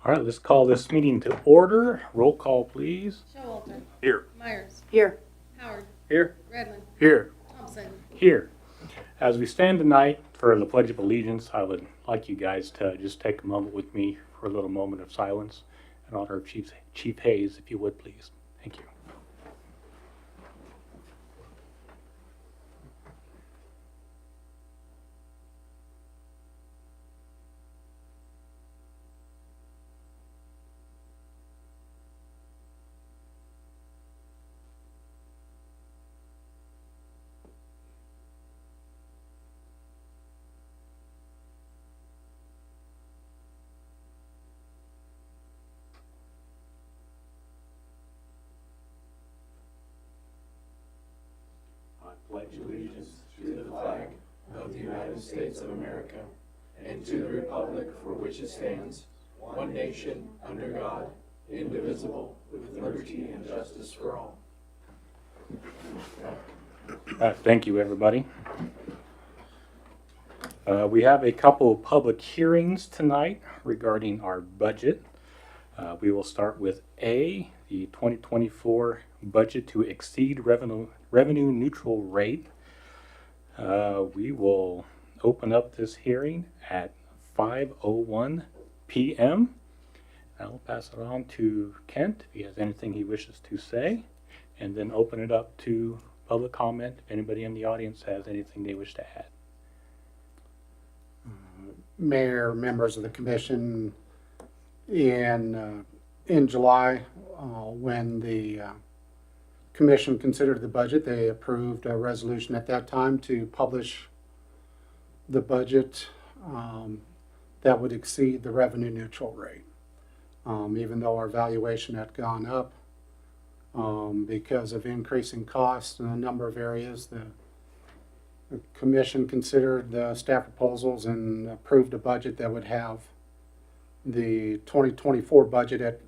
All right, let's call this meeting to order. Roll call, please. Showalter. Here. Myers. Here. Howard. Here. Redmond. Here. Thompson. Here. As we stand tonight for the Pledge of Allegiance, I would like you guys to just take a moment with me for a little moment of silence in honor of Chief Hayes, if you would, please. Thank you. I pledge allegiance to the flag of the United States of America and to the republic for which it stands, one nation, under God, indivisible, with liberty and justice for all. Thank you, everybody. We have a couple of public hearings tonight regarding our budget. We will start with A, the 2024 budget to exceed revenue neutral rate. We will open up this hearing at 5:01 p.m. I'll pass it on to Kent if he has anything he wishes to say, and then open it up to public comment if anybody in the audience has anything they wish to add. Mayor, members of the commission, in July, when the commission considered the budget, they approved a resolution at that time to publish the budget that would exceed the revenue neutral rate. Even though our valuation had gone up because of increasing costs in a number of areas, the commission considered the staff proposals and approved a budget that would have the 2024 budget at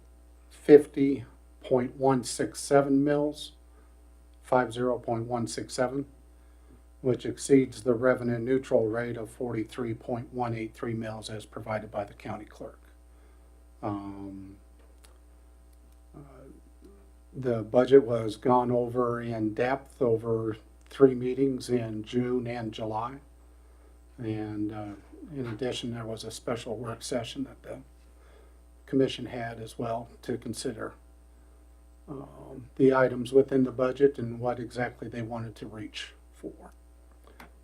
50.167 mils, 50.167, which exceeds the revenue neutral rate of 43.183 mils as provided by the county clerk. The budget was gone over in depth over 3 meetings in June and July. And in addition, there was a special work session that the commission had as well to consider the items within the budget and what exactly they wanted to reach for.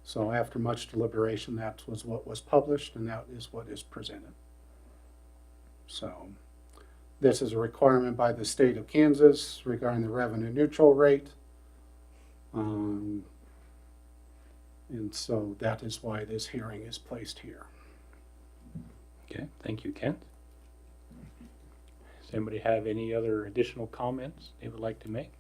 So after much deliberation, that was what was published and that is what is presented. So this is a requirement by the state of Kansas regarding the revenue neutral rate. And so that is why this hearing is placed here. Okay, thank you, Kent. Does anybody have any other additional comments they would like to make?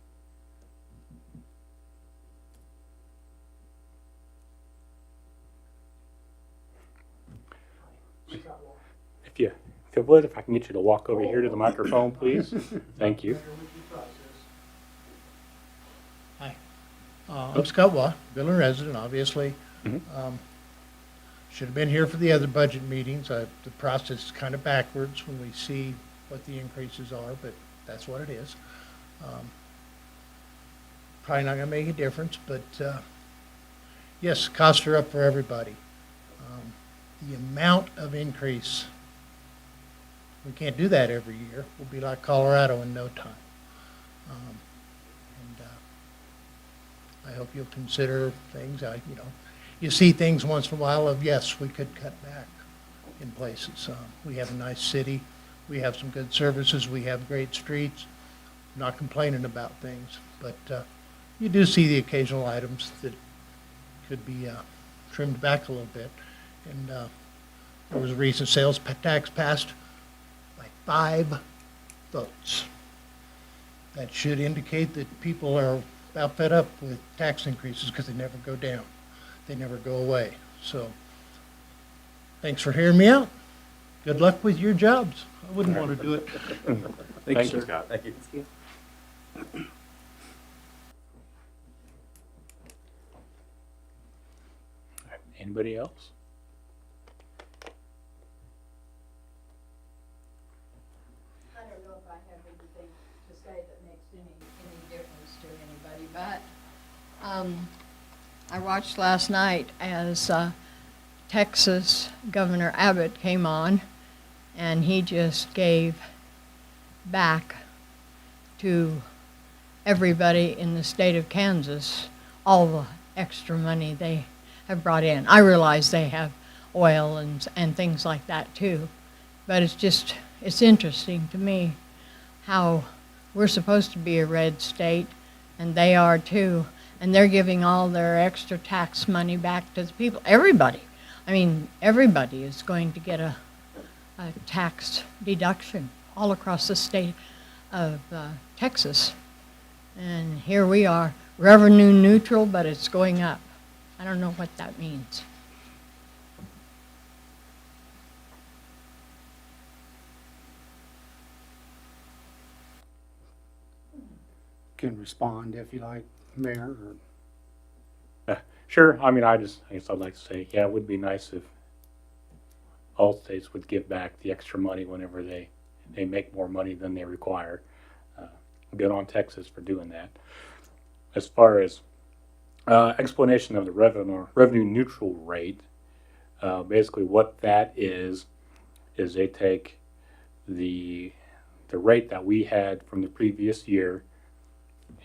If you would, if I can get you to walk over here to the microphone, please. Thank you. Hi, I'm Scott Waugh, Billings resident, obviously. Should have been here for the other budget meetings. The process is kind of backwards when we see what the increases are, but that's what it is. Probably not going to make a difference, but yes, costs are up for everybody. The amount of increase, we can't do that every year. We'll be like Colorado in no time. I hope you'll consider things. You see things once in a while of, yes, we could cut back in places. We have a nice city. We have some good services. We have great streets. I'm not complaining about things, but you do see the occasional items that could be trimmed back a little bit. And there was a recent sales tax passed by 5 votes. That should indicate that people are about fed up with tax increases because they never go down. They never go away. So thanks for hearing me out. Good luck with your jobs. I wouldn't want to do it. Thank you, Scott. Thank you. Anybody else? say that makes any difference to anybody, but I watched last night as Texas Governor Abbott came on, and he just gave back to everybody in the state of Kansas all the extra money they have brought in. I realize they have oil and things like that too, but it's interesting to me how we're supposed to be a red state, and they are too, and they're giving all their extra tax money back to the people. Everybody. I mean, everybody is going to get a tax deduction all across the state of Texas. And here we are, revenue neutral, but it's going up. I don't know what that means. Can respond if you like, Mayor. Sure. I mean, I guess I'd like to say, yeah, it would be nice if all states would give back the extra money whenever they make more money than they require. Good on Texas for doing that. As far as explanation of the revenue neutral rate, basically what that is they take the rate that we had from the previous year,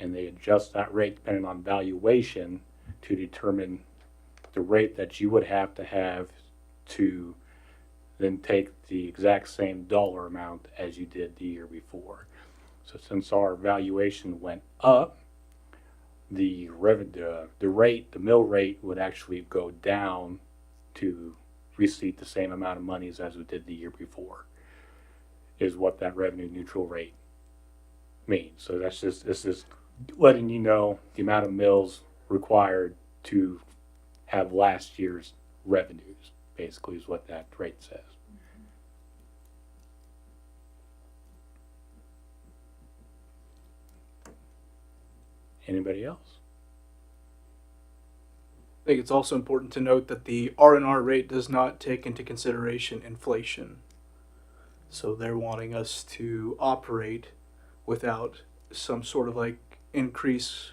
and they adjust that rate depending on valuation to determine the rate that you would have to then take the exact same dollar amount as you did the year before. So since our valuation went up, the mill rate would actually go down to receive the same amount of monies as we did the year before, is what that revenue neutral rate means. So this is letting you know the amount of mills required to have last year's revenues, basically, is what that rate says. Anybody else? I think it's also important to note that the R&R rate does not take into consideration inflation. So they're wanting us to operate without some sort of like increase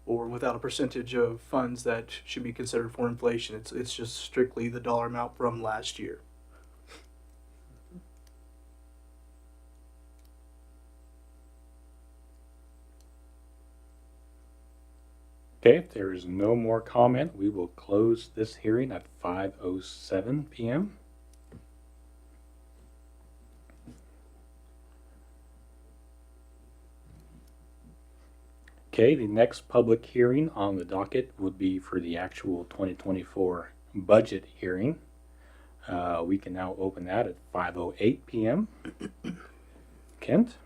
or without a percentage of funds that should be considered for inflation. It's just strictly the dollar amount from last year. Okay, if there is no more comment, we will close this hearing at 5:07 p.m. Okay, the next public hearing on the docket would be for the actual 2024 budget hearing. We can now open that at 5:08 p.m. Kent?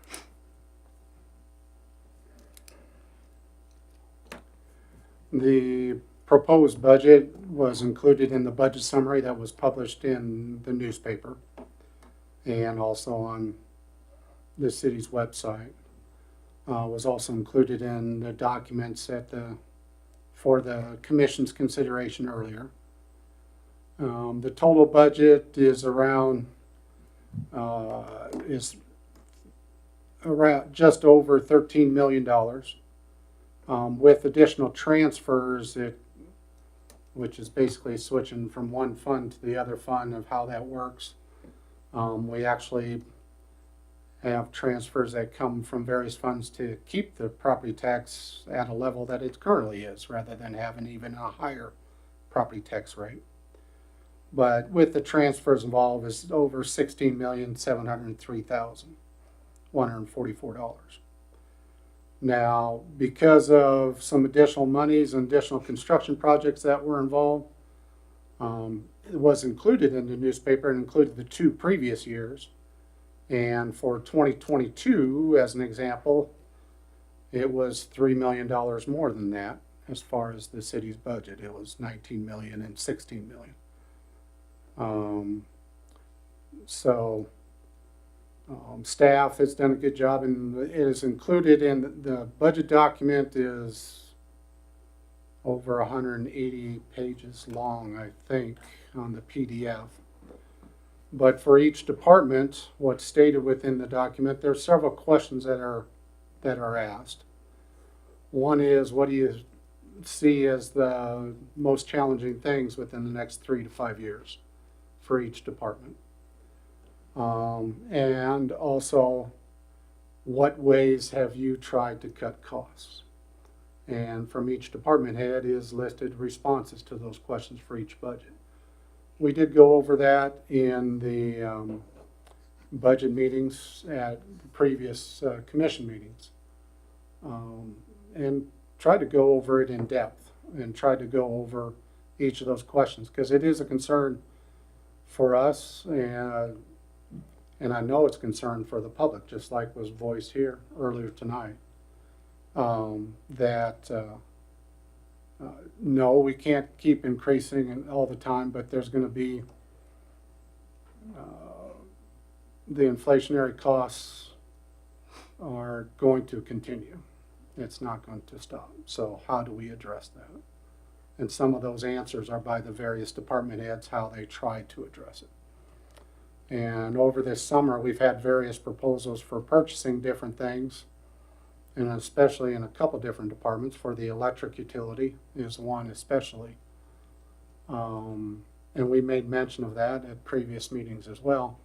The proposed budget was included in the budget summary that was published in the newspaper and also on the city's website. Was also included in the documents for the commission's consideration earlier. The total budget is around just over $13 million. With additional transfers, which is basically switching from one fund to the other fund of how that works. We actually have transfers that come from various funds to keep the property tax at a level that it currently is, rather than having even a higher property tax rate. But with the transfers involved is over $16,703,144. Now, because of some additional monies and additional construction projects that were involved, it was included in the newspaper and included the 2 previous years. And for 2022, as an example, it was $3 million more than that as far as the city's budget. It was $19 million and $16 million. Staff has done a good job, and it is included in the budget document. Is over 180 pages long, I think, on the PDF. But for each department, what's stated within the document, there are several questions that are that are asked. One is, what do you see as the most challenging things within the next 3 to 5 years for each department? And also, what ways have you tried to cut costs? And from each department head is listed responses to those questions for each budget. We did go over that in the budget meetings at previous commission meetings, and tried to go over it in depth and tried to go over each of those questions, because it is a concern for us, and I know it's a concern for the public, just like was voiced here earlier tonight, that no, we can't keep increasing it all the time, but there's going to be the inflationary costs are going to continue. It's not going to stop. So how do we address that? And some of those answers are by the various department heads, how they try to address it. And over this summer, we've had various proposals for purchasing different things, and especially in a couple different departments. For the electric utility is one especially. And we made mention of that at previous meetings as well.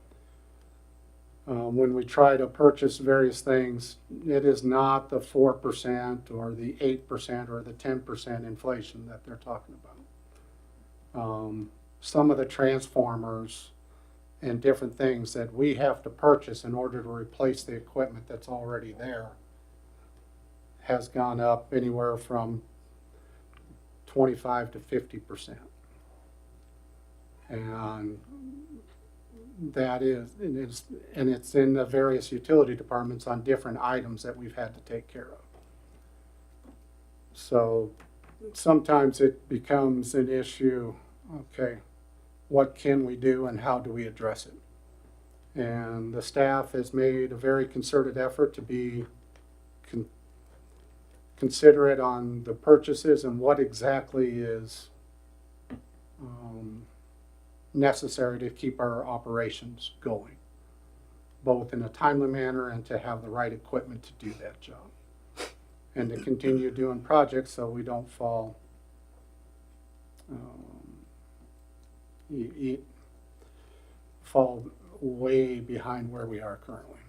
When we try to purchase various things, it is not the 4% or the 8% or the 10% inflation that they're talking about. Some of the transformers and different things that we have to purchase in order to replace the equipment that's already there has gone up anywhere from 25 to 50%. And that is, and it's in the various utility departments on different items that we've had to take care of. So sometimes it becomes an issue, okay, what can we do and how do we address it? And the staff has made a very concerted effort to be considerate on the purchases and what exactly is necessary to keep our operations going, both in a timely manner and to have the right equipment to do that job, and to continue doing projects so we don't fall fall way behind where we are currently.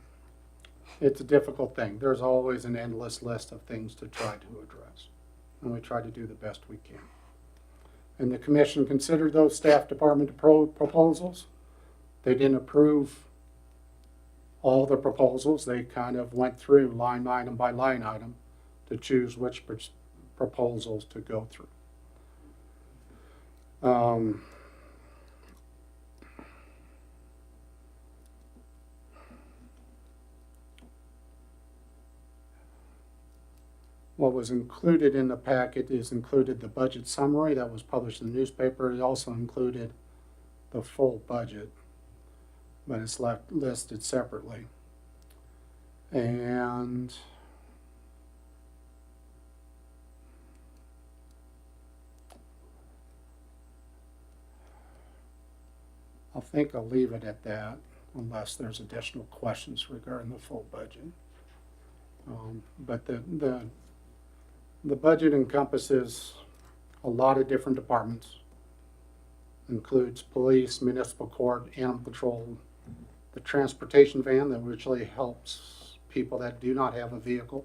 It's a difficult thing. There's always an endless list of things to try to address, and we try to do the best we can. And the commission considered those staff department proposals. They didn't approve all the proposals. They kind of went through line item by line item to choose which proposals to go through. What was included in the packet is included the budget summary that was published in the newspaper. It also included the full budget, but it's listed separately. And I think I'll leave it at that unless there's additional questions regarding the full budget. But the budget encompasses a lot of different departments. Includes police, municipal court, animal control, the transportation van that actually helps people that do not have a vehicle.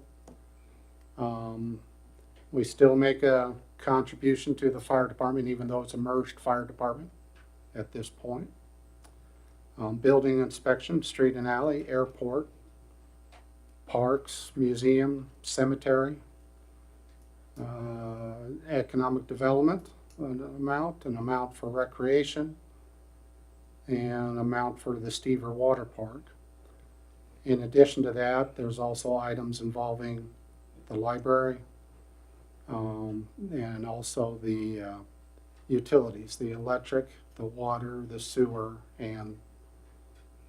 We still make a contribution to the fire department, even though it's a merged fire department at this point. Building inspection, street and alley, airport, parks, museum, cemetery, economic development, an amount for recreation, and an amount for the Stever Water Park. In addition to that, there's also items involving the library, and also the utilities, the electric, the water, the sewer, and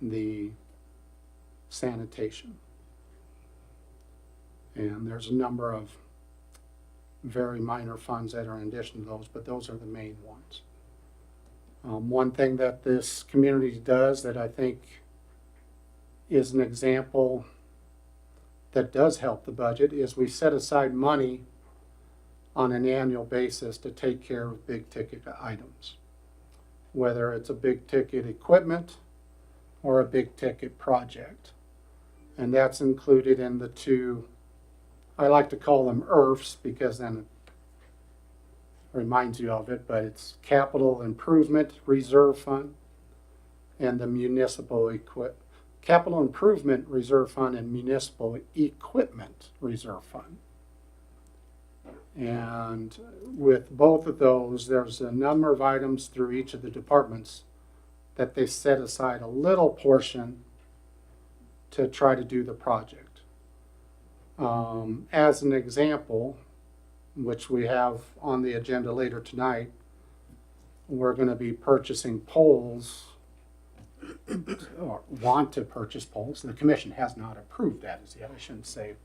the sanitation. And there's a number of very minor funds that are in addition to those, but those are the main ones. One thing that this community does that I think is an example that does help the budget is we set aside money on an annual basis to take care of big ticket items, whether it's a big ticket equipment or a big ticket project. And that's included in the two, I like to call them IRFs because then it reminds you of it, but it's Capital Improvement Reserve Fund and the Capital Improvement Reserve Fund and Municipal Equipment Reserve Fund. And with both of those, there's a number of items through each of the departments that they set aside a little portion to try to do the project. As an example, which we have on the agenda later tonight, we're going to be purchasing poles, or want to purchase poles. The commission has not approved that as yet, I shouldn't say.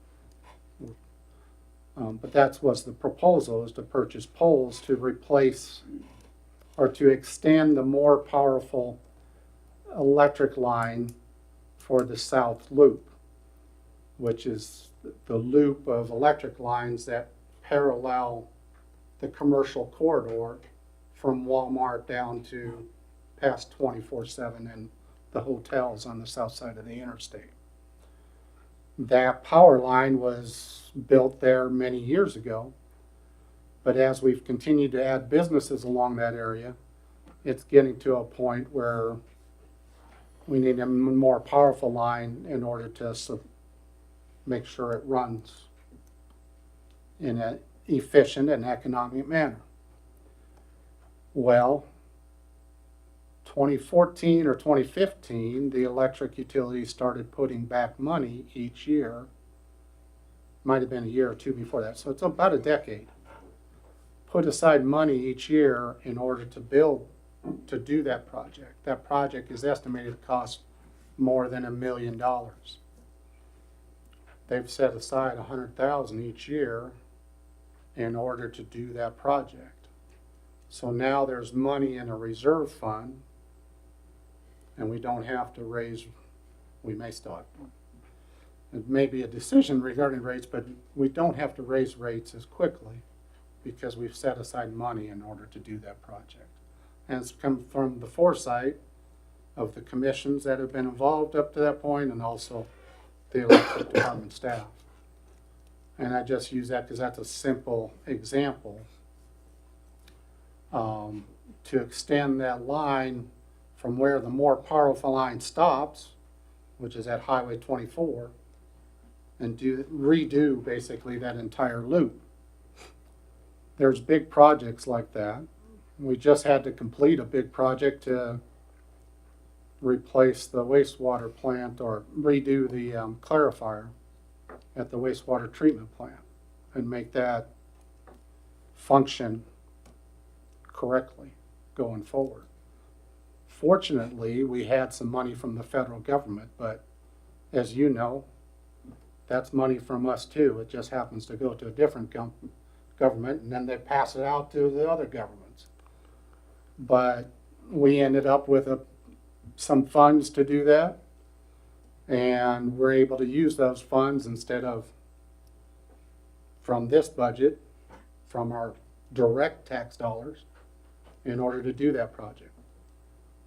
But that was the proposal, is to purchase poles to replace or to extend the more powerful electric line for the South Loop, which is the loop of electric lines that parallel the commercial corridor from Walmart down to past 24/7 and the hotels on the south side of the interstate. That power line was built there many years ago, but as we've continued to add businesses along that area, it's getting to a point where we need a more powerful line in order to make sure it runs in an efficient and economic manner. Well, 2014 or 2015, the electric utilities started putting back money each year. Might have been a year or two before that, so it's about a decade. Put aside money each year in order to do that project. That project is estimated to cost more than $1 million. They've set aside $100,000 each year in order to do that project. So now there's money in a reserve fund, and we don't have to raise, we may still have, it may be a decision regarding rates, but we don't have to raise rates as quickly because we've set aside money in order to do that project. And it's come from the foresight of the commissions that have been involved up to that point, and also the electric department staff. And I just use that because that's a simple example. To extend that line from where the more powerful line stops, which is at Highway 24, and redo basically that entire loop. There's big projects like that. We just had to complete a big project to replace the wastewater plant or redo the clarifier at the wastewater treatment plant and make that function correctly going forward. Fortunately, we had some money from the federal government, but as you know, that's money from us too. It just happens to go to a different government, and then they pass it out to the other governments. But we ended up with some funds to do that, and we're able to use those funds instead of from this budget, from our direct tax dollars, in order to do that project.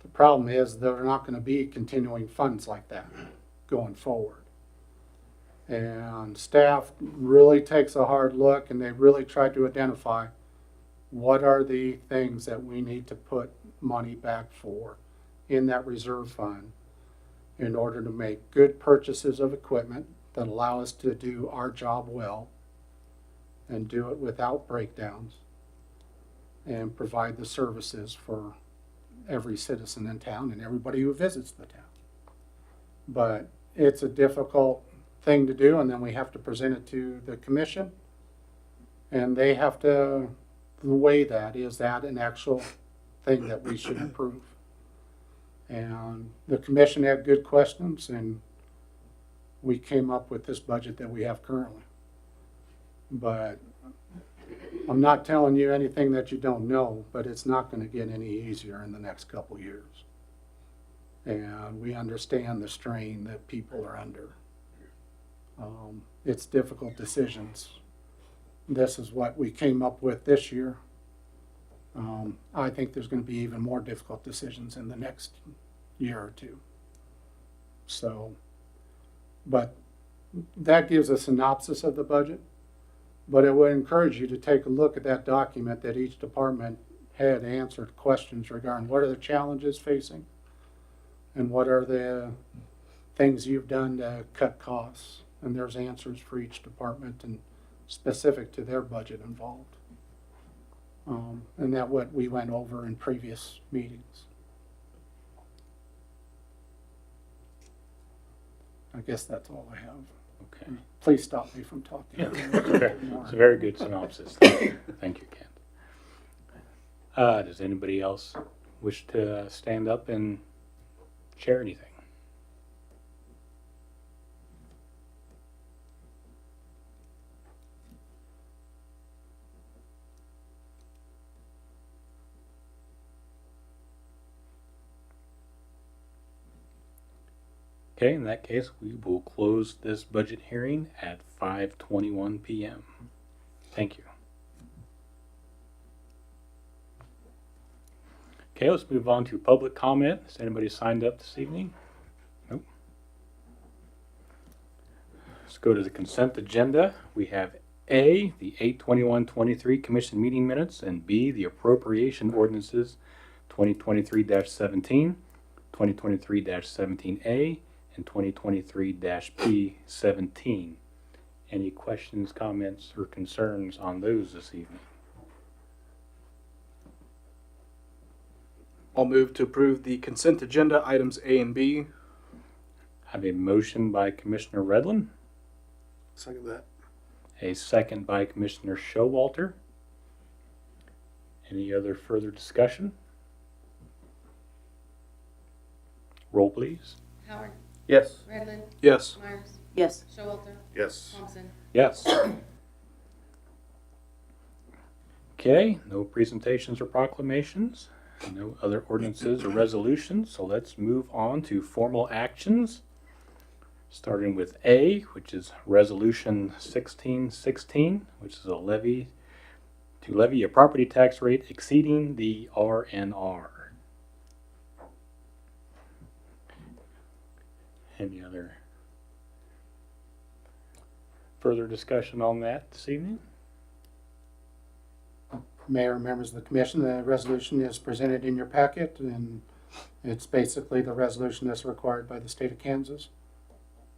The problem is there are not going to be continuing funds like that going forward. And staff really takes a hard look, and they really try to identify what are the things that we need to put money back for in that reserve fund in order to make good purchases of equipment that allow us to do our job well and do it without breakdowns and provide the services for every citizen in town and everybody who visits the town. But it's a difficult thing to do, and then we have to present it to the commission, and they have to weigh that. Is that an actual thing that we should approve? And the commission had good questions, and we came up with this budget that we have currently. But I'm not telling you anything that you don't know, but it's not going to get any easier in the next couple years. And we understand the strain that people are under. It's difficult decisions. This is what we came up with this year. I think there's going to be even more difficult decisions in the next year or two. So, but that gives a synopsis of the budget. But I would encourage you to take a look at that document that each department had answered questions regarding what are the challenges facing and what are the things you've done to cut costs. And there's answers for each department and specific to their budget involved. And that what we went over in previous meetings. I guess that's all I have. Okay. Please stop me from talking. Yeah, it's a very good synopsis. Thank you, Kent. Does anybody else wish to stand up and share anything? Okay, in that case, we will close this budget hearing at 5:21 p.m. Thank you. Okay, let's move on to public comment. Has anybody signed up this evening? Nope. Let's go to the consent agenda. We have A, the 8/21/23 Commission meeting minutes, and B, the appropriation ordinances 2023-17, 2023-17A, and 2023-P17. Any questions, comments, or concerns on those this evening? I'll move to approve the consent agenda items A and B. I have a motion by Commissioner Redlin, Second that. a second by Commissioner Showalter. Any other further discussion? Roll, please. Howard, Yes. Redlin, Yes. Myers, Yes. Showalter, Yes. Thompson. Yes. Okay, no presentations or proclamations, no other ordinances or resolutions, so let's move on to formal actions. Starting with A, which is Resolution 1616, which is a levy a property tax rate exceeding the RNR. Any other further discussion on that this evening? Mayor and members of the commission, the resolution is presented in your packet, and it's basically the resolution that's required by the state of Kansas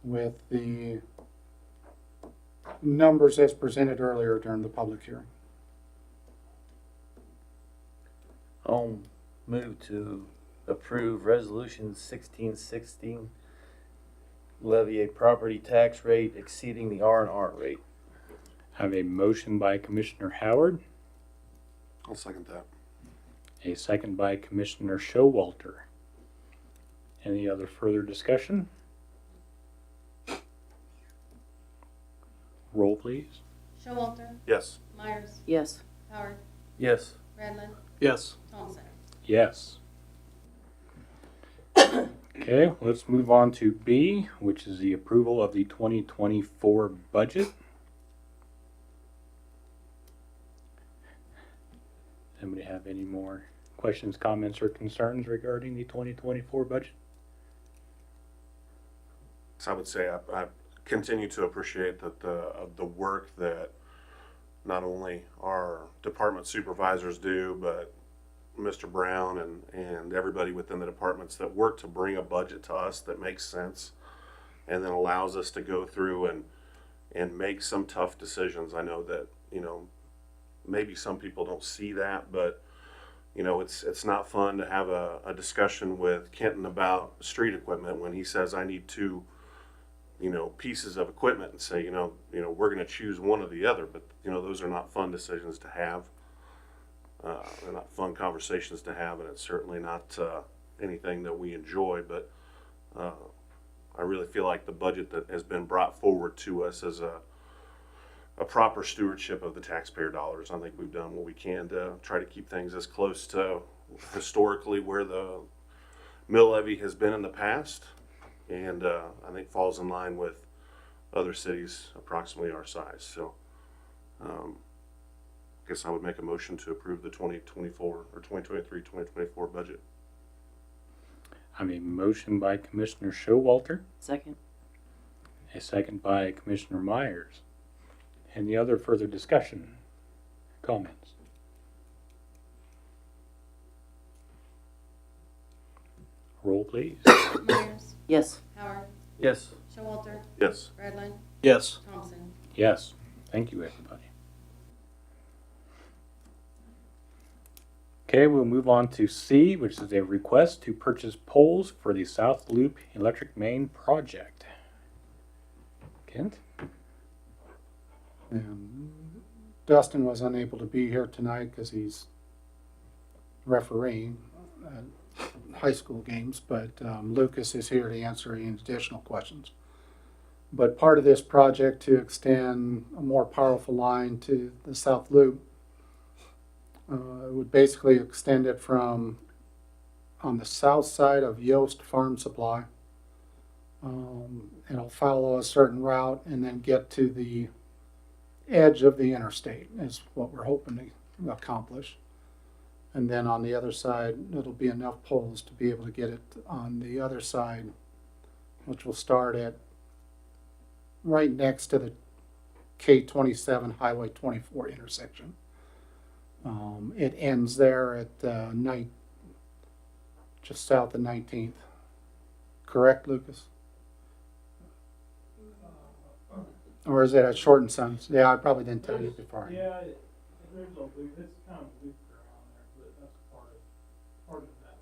with the numbers as presented earlier during the public hearing. I'll move to approve Resolution 1616, levy a property tax rate exceeding the R&R rate. I have a motion by Commissioner Howard, I'll second that. a second by Commissioner Showalter. Any other further discussion? Roll, please. Showalter, Yes. Myers, Yes. Howard, Yes. Redlin, Yes. Thompson. Yes. Okay, let's move on to B, which is the approval of the 2024 budget. Anybody have any more questions, comments, or concerns regarding the 2024 budget? So I would say I continue to appreciate that the work that not only our department supervisors do, but Mr. Brown and everybody within the departments that work to bring a budget to us that makes sense and then allows us to go through and make some tough decisions. I know that, maybe some people don't see that, but it's not fun to have a discussion with Kenton about street equipment when he says I need two pieces of equipment and say, we're going to choose one or the other, but those are not fun decisions to have. They're not fun conversations to have, and it's certainly not anything that we enjoy, but I really feel like the budget that has been brought forward to us as a proper stewardship of the taxpayer dollars. I think we've done what we can to try to keep things as close to historically where the mill levy has been in the past, and I think falls in line with other cities approximately our size. So, guess I would make a motion to approve the 2024 or 2023-2024 budget. I have a motion by Commissioner Showalter, Second. a second by Commissioner Myers. Any other further discussion? Comments? Roll, please. Myers, Yes. Howard, Yes. Showalter, Yes. Redlin, Yes. Thompson. Yes. Thank you, everybody. Okay, we'll move on to C, which is a request to purchase poles for the South Loop Electric Main project. Kent? And Dustin was unable to be here tonight because he's refereeing high school games, but Lucas is here to answer any additional questions. But part of this project to extend a more powerful line to the South Loop, it would basically extend it from on the south side of Yost Farm Supply. It'll follow a certain route and then get to the edge of the interstate is what we're hoping to accomplish. And then on the other side, it'll be enough poles to be able to get it on the other side, which will start at right next to the K-27 Highway 24 intersection. It ends there at just south of 19th. Correct, Lucas? Or is it a shortened sentence? Yeah, I probably didn't tell you before. Yeah, there's a loop, it's kind of looped around there, but that's part of that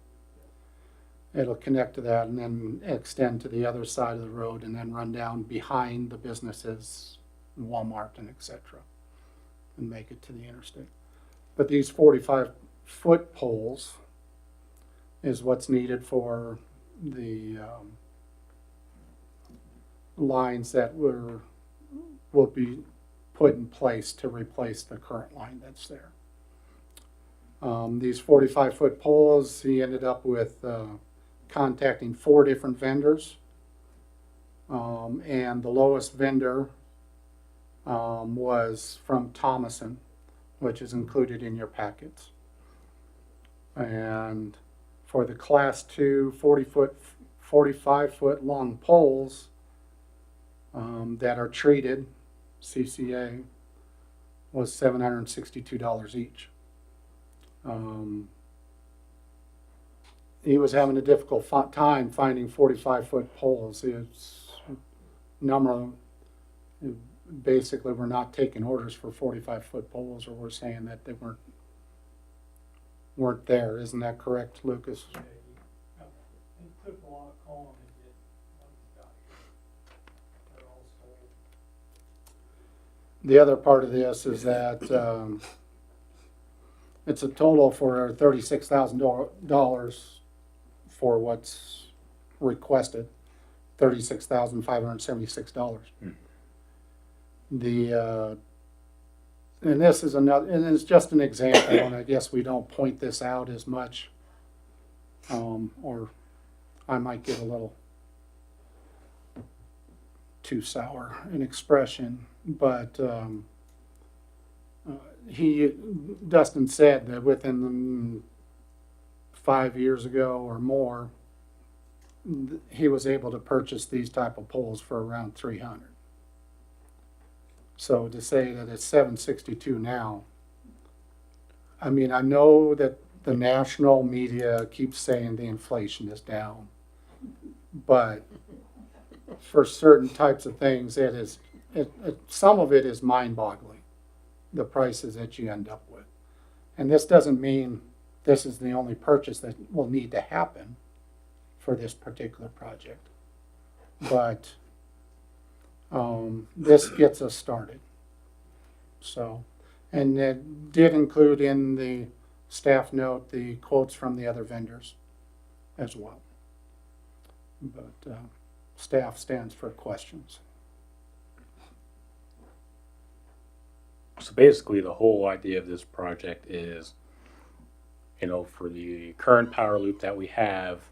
loop. It'll connect to that and then extend to the other side of the road and then run down behind the businesses, Walmart and et cetera, and make it to the interstate. But these 45-foot poles is what's needed for the lines that will be put in place to replace the current line that's there. These 45-foot poles, he ended up with contacting 4 different vendors, and the lowest vendor was from Commisson, which is included in your packets. And for the class 2 45-foot long poles that are treated, CCA, was $762 each. He was having a difficult time finding 45-foot poles. It's number of, basically we're not taking orders for 45-foot poles, or we're saying that they weren't there. Isn't that correct, Lucas? Yeah, it took a lot of calling to get one got here. They're all sold. The other part of this is that it's a total for $36,000 for what's requested, $36,576. And this is another, and it's just an example, and I guess we don't point this out as much, or I might get a little too sour an expression, but Dustin said that within 5 years ago or more, he was able to purchase these type of poles for around $300. So to say that it's $762 now, I mean, I know that the national media keeps saying the inflation is down, but for certain types of things, some of it is mind-boggling, the prices that you end up with. And this doesn't mean this is the only purchase that will need to happen for this particular project. But this gets us started. So, and it did include in the staff note the quotes from the other vendors as well. But staff stands for questions. So basically, the whole idea of this project is, for the current power loop that we have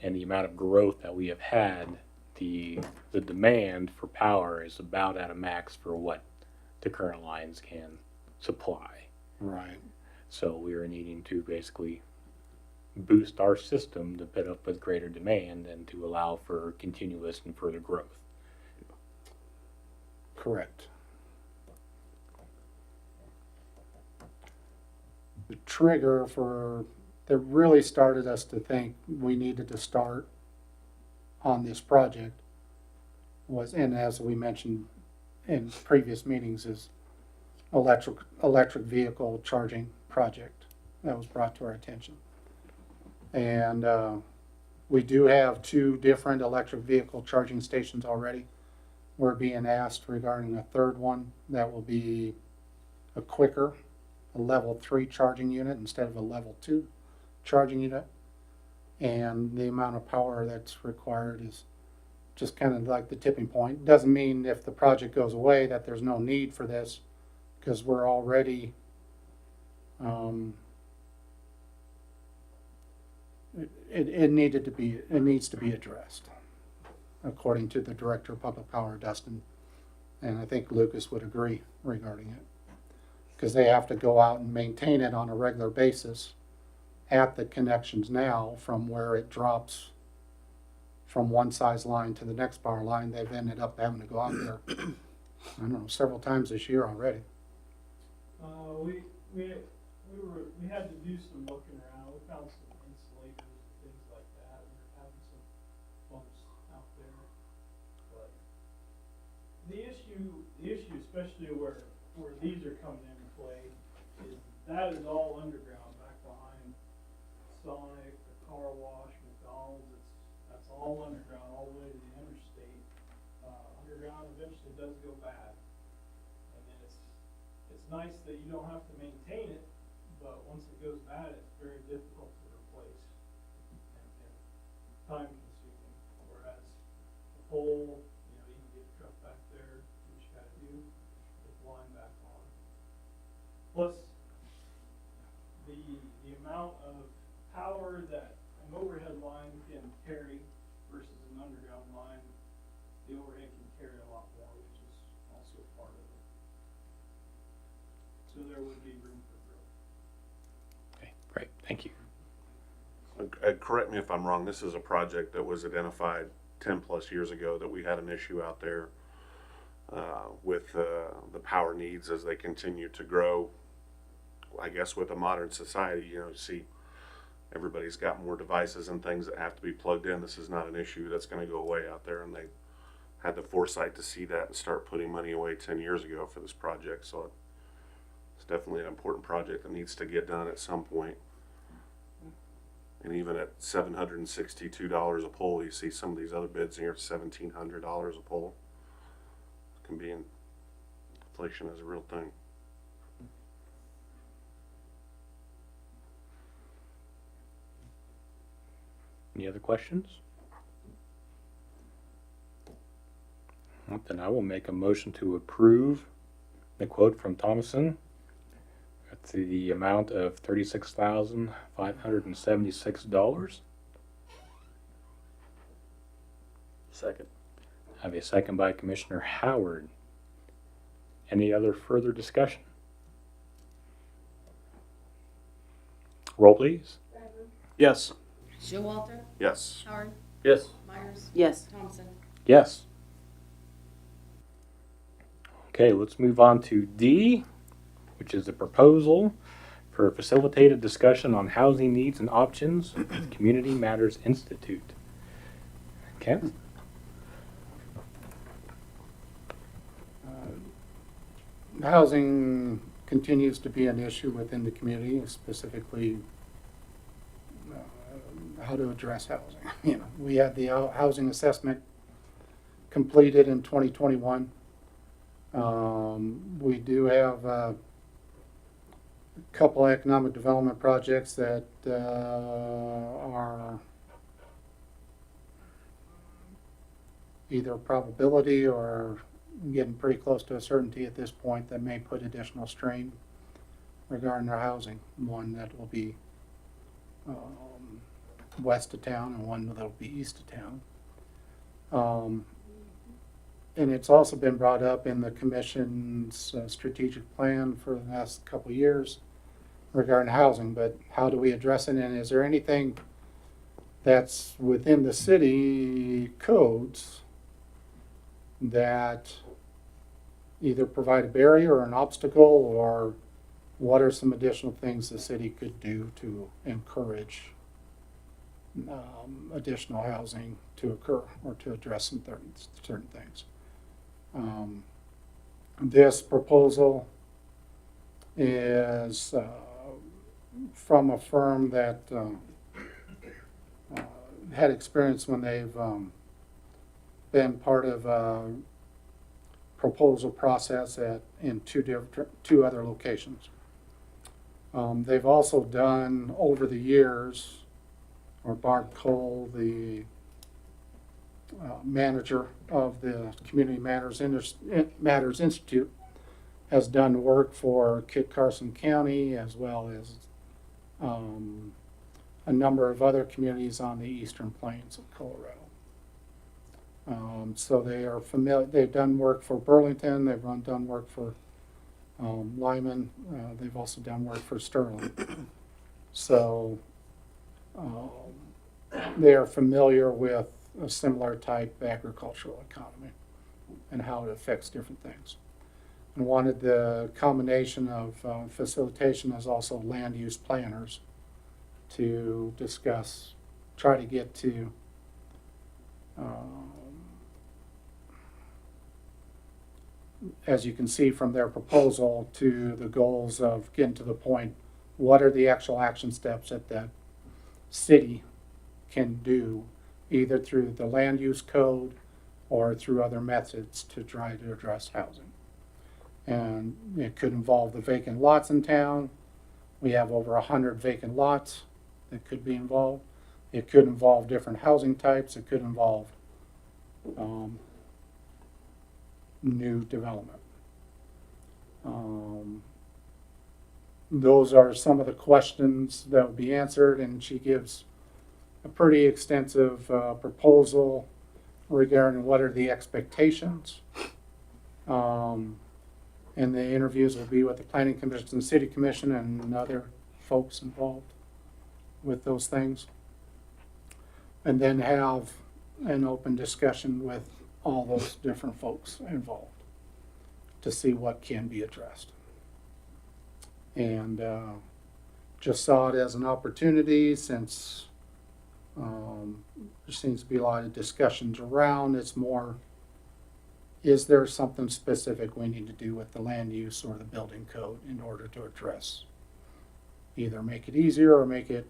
and the amount of growth that we have had, the demand for power is about at a max for what the current lines can supply. Right. So we are needing to basically boost our system to put up with greater demand and to allow for continuous and further growth. Correct. The trigger that really started us to think we needed to start on this project was, and as we mentioned in previous meetings, is electric vehicle charging project that was brought to our attention. And we do have 2 different electric vehicle charging stations already. We're being asked regarding a third one that will be a level 3 charging unit instead of a level 2 charging unit. And the amount of power that's required is just kind of like the tipping point. Doesn't mean if the project goes away that there's no need for this, because we're already it needs to be addressed, according to the Director of Public Power, Dustin, and I think Lucas would agree regarding it, because they have to go out and maintain it on a regular basis at the connections now from where it drops from one size line to the next power line. They've ended up having to go out there, I don't know, several times this year already. We had to do some looking around. We found some insulators and things like that. We were having some bumps out there. But the issue, especially where these are coming into play, is that is all underground back behind Sonic, the car wash, McDonald's. That's all underground, all the way to the interstate. Underground eventually does go bad, and then it's nice that you don't have to maintain it, but once it goes bad, it's very difficult to replace and time consuming. Whereas the pole, you can get a truck back there, do what you gotta do, get the line back on. Plus, the amount of power that an overhead line can carry versus an underground line, the overhead can carry a lot more, which is also part of it. So there would be room for growth. Okay, great, thank you. Correct me if I'm wrong, this is a project that was identified 10 plus years ago that we had an issue out there with the power needs as they continue to grow. I guess with a modern society, you see everybody's got more devices and things that have to be plugged in. This is not an issue that's going to go away out there, and they had the foresight to see that and start putting money away 10 years ago for this project. So it's definitely an important project that needs to get done at some point. And even at $762 a pole, you see some of these other bids here at $1,700 a pole. It can be inflation is a real thing. Any other questions? Well, then I will make a motion to approve the quote from Commisson at the amount of $36,576. Second. I have a second by Commissioner Howard. Any other further discussion? Roll, please. Yes. Showalter, Yes. Howard, Yes. Myers, Yes. Thompson. Yes. Okay, let's move on to D, which is a proposal for a facilitated discussion on housing needs and options with Community Matters Institute. Kent? Housing continues to be an issue within the community, specifically how to address housing. We had the housing assessment completed in 2021. We do have a couple economic development projects that are either probability or getting pretty close to a certainty at this point that may put additional strain regarding our housing. One that will be west of town and one that will be east of town. Um, and it's also been brought up in the commission's strategic plan for the last couple of years regarding housing, but how do we address it? And is there anything that's within the city codes that either provide a barrier or an obstacle, or what are some additional things the city could do to encourage additional housing to occur or to address some certain things? This proposal is from a firm that had experience when they've been part of a proposal process in two other locations. They've also done over the years, or Bart Cole, the manager of the Community Matters Institute, has done work for Kit Carson County as well as a number of other communities on the eastern plains of Colorado. So they are familiar. They've done work for Burlington. They've done work for Lyman. They've also done work for Sterling. So they are familiar with a similar type agricultural economy and how it affects different things. And wanted the combination of facilitation as also land use planners to discuss, try to get to as you can see from their proposal, to the goals of getting to the point, what are the actual action steps that the city can do, either through the land use code or through other methods to try to address housing. And it could involve the vacant lots in town. We have over 100 vacant lots that could be involved. It could involve different housing types. It could involve new development. Those are some of the questions that will be answered, and she gives a pretty extensive proposal regarding what are the expectations. And the interviews will be with the Planning Commission and City Commission and other folks involved with those things. And then have an open discussion with all those different folks involved to see what can be addressed. And just saw it as an opportunity, since there seems to be a lot of discussions around. It's more, is there something specific we need to do with the land use or the building code in order to address, either make it easier or make it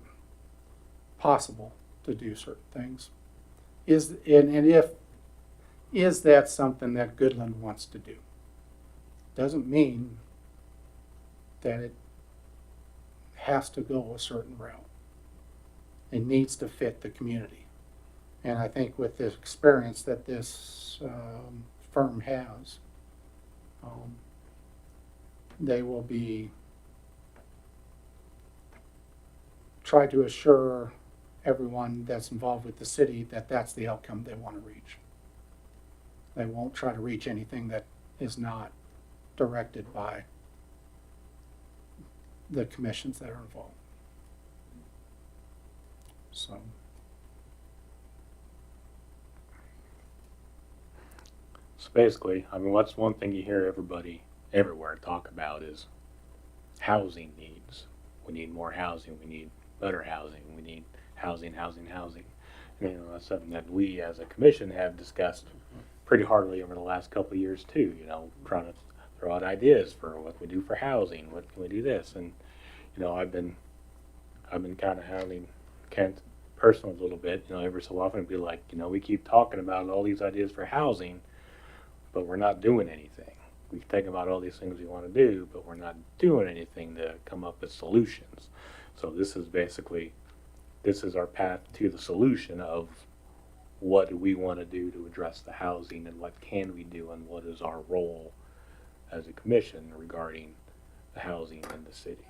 possible to do certain things? Is that something that Goodland wants to do? Doesn't mean that it has to go a certain route. It needs to fit the community. And I think with the experience that this firm has, they will be try to assure everyone that's involved with the city that that's the outcome they want to reach. They won't try to reach anything that is not directed by the commissions that are involved. So basically, I mean, what's one thing you hear everybody everywhere talk about is housing needs. We need more housing. We need better housing. We need housing. And, you know, that's something that we as a commission have discussed pretty hardly over the last couple of years too. You know, trying to throw out ideas for what we do for housing. What can we do this? And you know, I've been kind of having Kent personal a little bit. You know, every so often be like, you know, we keep talking about all these ideas for housing, but we're not doing anything. We think about all these things we want to do, but we're not doing anything to come up with solutions. So this is our path to the solution of what do we want to do to address the housing, and what can we do, and what is our role as a commission regarding the housing in the city.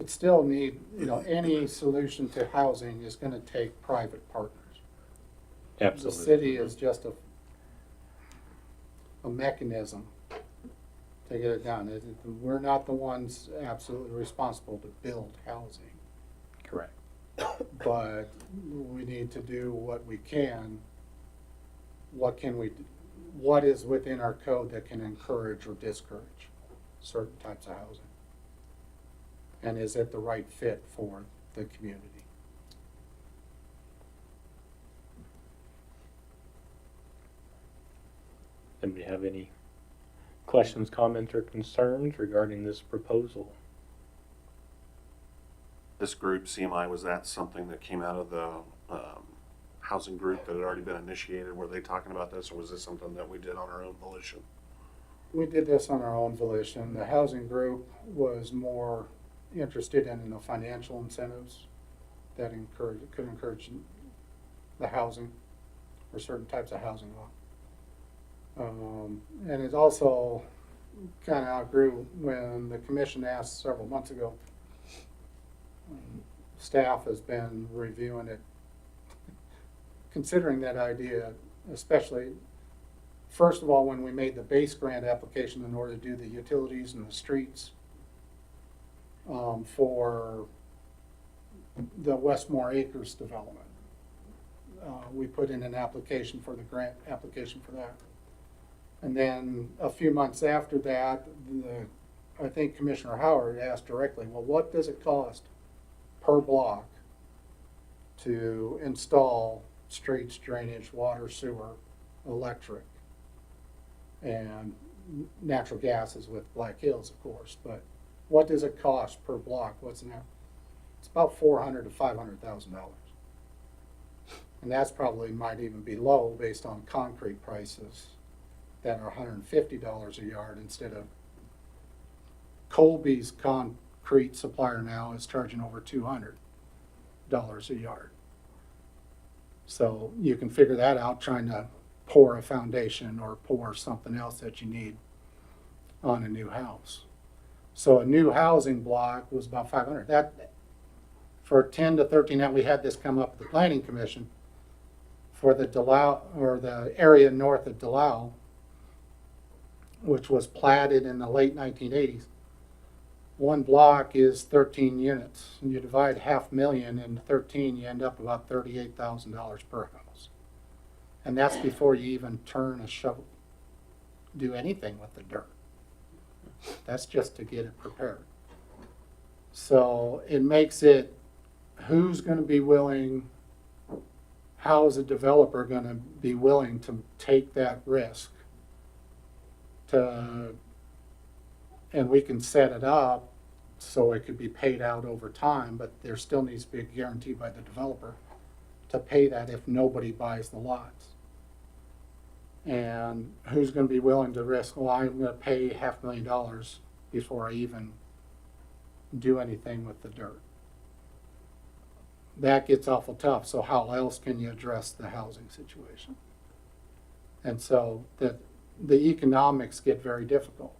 it still need, you know, any solution to housing is going to take private partners. Absolutely. The city is just a mechanism to get it done. We're not the ones absolutely responsible to build housing, Correct. but we need to do what we can. What can we, what is within our code that can encourage or discourage certain types of housing? And is it the right fit for the community? Anybody have any questions, comments, or concerns regarding this proposal? This group, CMI, was that something that came out of the housing group that had already been initiated? Were they talking about this, or was this something that we did on our own volition? We did this on our own volition. The housing group was more interested in the financial incentives that could encourage the housing or certain types of housing law. And it also kind of outgrew when the commission asked several months ago. Staff has been reviewing it, considering that idea, especially, first of all, when we made the base grant application in order to do the utilities and the streets for the Westmore Acres development. We put in an application for the grant application for that. And then a few months after that, I think Commissioner Howard asked directly, well, what does it cost per block to install streets, drainage, water, sewer, electric, and natural gas is with Black Hills, of course, but what does it cost per block? What's now? It's about $400,000 to $500,000. And that's probably might even be low based on concrete prices that are $150 a yard instead of Colby's concrete supplier now is charging over $200 a yard. So you can figure that out trying to pour a foundation or pour something else that you need on a new house. So a new housing block was about $500. That for 10 to 13, now we had this come up at the Planning Commission for the Delau, or the area north of Delau, which was platted in the late 1980s. One block is 13 units. And you divide $500,000 into 13, you end up about $38,000 per house. And that's before you even turn a shovel, do anything with the dirt. That's just to get it prepared. So it makes it, who's going to be willing, how is a developer going to be willing to take that risk? And we can set it up so it could be paid out over time, but there still needs to be a guarantee by the developer to pay that if nobody buys the lots. And who's going to be willing to risk, well, I'm going to pay $500,000 before I even do anything with the dirt. That gets awful tough. So how else can you address the housing situation? And so the economics get very difficult.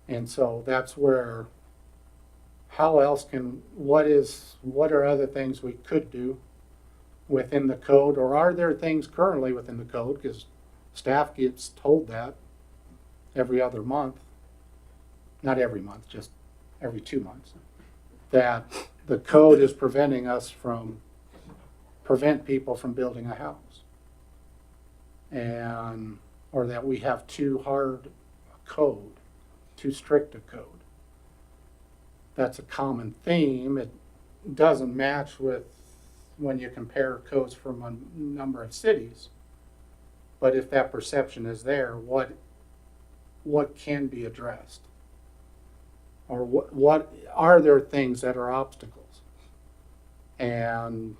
And so that's where, how else can, what are other things we could do within the code, or are there things currently within the code, because staff gets told that every other month, not every month, just every 2 months, that the code is preventing us from, prevent people from building a house. And, or that we have too hard a code, too strict a code. That's a common theme. It doesn't match with when you compare codes from a number of cities. But if that perception is there, what can be addressed? Or what are there things that are obstacles? And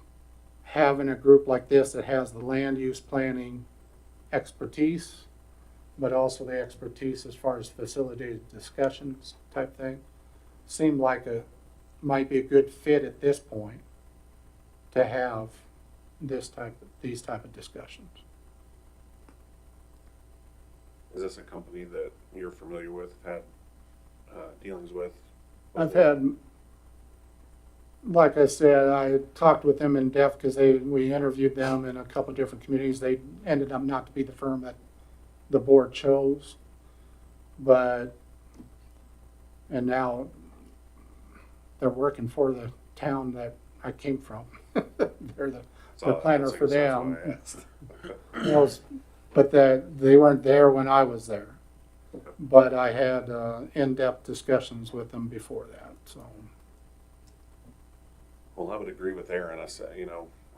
having a group like this that has the land use planning expertise, but also the expertise as far as facilitated discussions type thing, seemed like might be a good fit at this point to have these type of discussions. Is this a company that you're familiar with, had dealings with? I've had like I said, I talked with them in depth because we interviewed them in a couple different communities. They ended up not to be the firm that the board chose, and now they're working for the town that I came from. They're the So planner that's for exactly them. why I asked. But they weren't there when I was there. But I had in-depth discussions with them before that, so. Well, I would agree with Aaron. I said,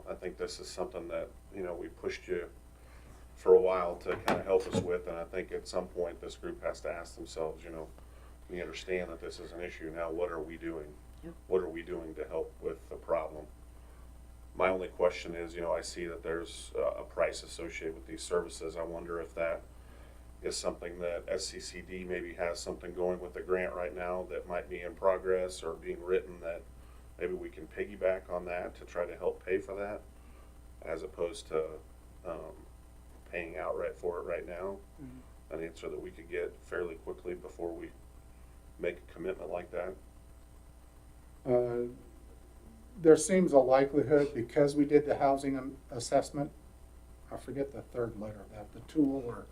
I think this is something that, we pushed you for a while to kind of help us with, and I think at some point this group has to ask themselves, we understand that this is an issue now. What are we doing? What are we doing to help with the problem? My only question is, I see that there's a price associated with these services. I wonder if that is something that SCCD maybe has something going with the grant right now that might be in progress or being written, that maybe we can piggyback on that to try to help pay for that, as opposed to paying outright for it right now. An answer that we could get fairly quickly before we make a commitment like that. There seems a likelihood, because we did the housing assessment, I forget the third letter of that, the tool or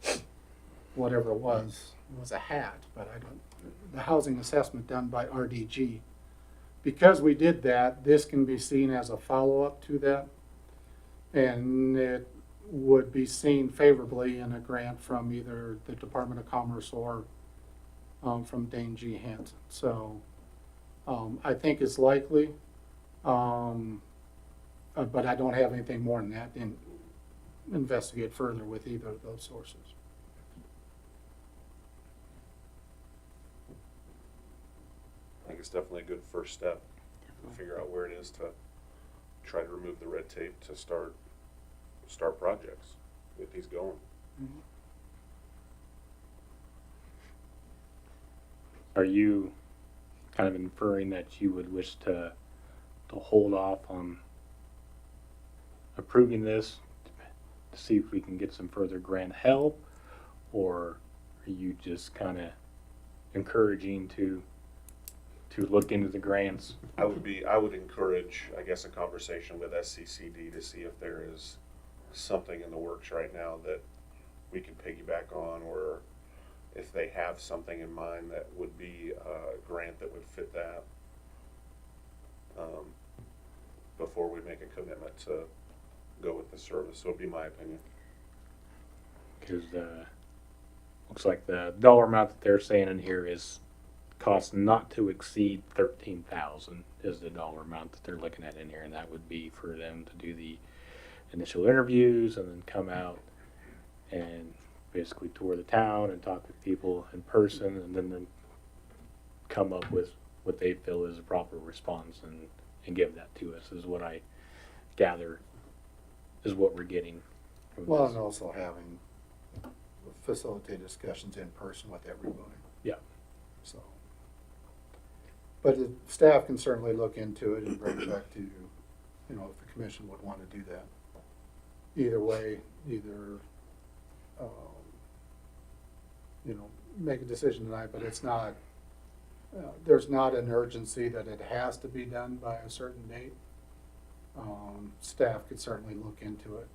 whatever it was a hat, but the housing assessment done by RDG. Because we did that, this can be seen as a follow-up to that, and it would be seen favorably in a grant from either the Department of Commerce or from Dane G. Hansen. So I think it's likely, but I don't have anything more than that and investigate further with either of those sources. I think it's definitely a good first step to figure out where it is to try to remove the red tape to start projects, get these going. Are you kind of inferring that you would wish to hold off on approving this to see if we can get some further grant help, or are you just kind of encouraging to look into the grants? I would encourage, I guess, a conversation with SCCD to see if there is something in the works right now that we can piggyback on, or if they have something in mind that would be a grant that would fit that, before we make a commitment to go with the service. So it'd be my opinion. Because looks like the dollar amount that they're saying in here is cost not to exceed 13,000 is the dollar amount that they're looking at in here, and that would be for them to do the initial interviews and then come out and basically tour the town and talk with people in person, and then come up with what they feel is a proper response and give that to us, is what I gather is what we're getting from Well, this. and also having facilitate discussions in person with everybody. Yeah. So, but the staff can certainly look into it and bring it back to, if the commission would want to do that. Either way, make a decision tonight, but it's not, there's not an urgency that it has to be done by a certain date. Staff could certainly look into it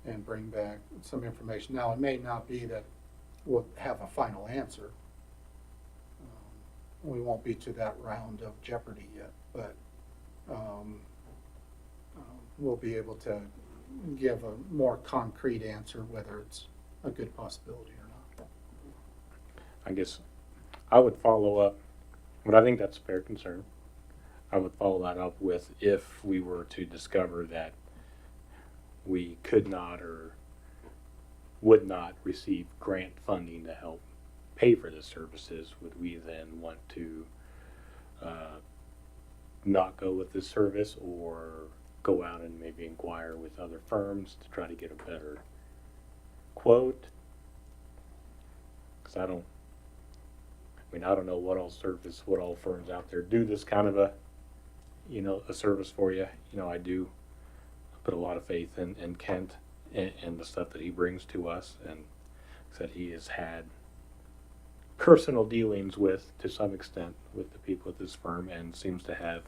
and bring back some information. Now, it may not be that we'll have a final answer. We won't be to that round of jeopardy yet, but we'll be able to give a more concrete answer whether it's a good possibility or not. I guess I would follow up, but I think that's a fair concern. I would follow that up with, if we were to discover that we could not or would not receive grant funding to help pay for the services, would we then want to not go with this service, or go out and maybe inquire with other firms to try to get a better quote? Because I don't know what all firms out there do this kind of a service for you. I do put a lot of faith in Kent and the stuff that he brings to us, and that he has had personal dealings with, to some extent, with the people at this firm, and seems to have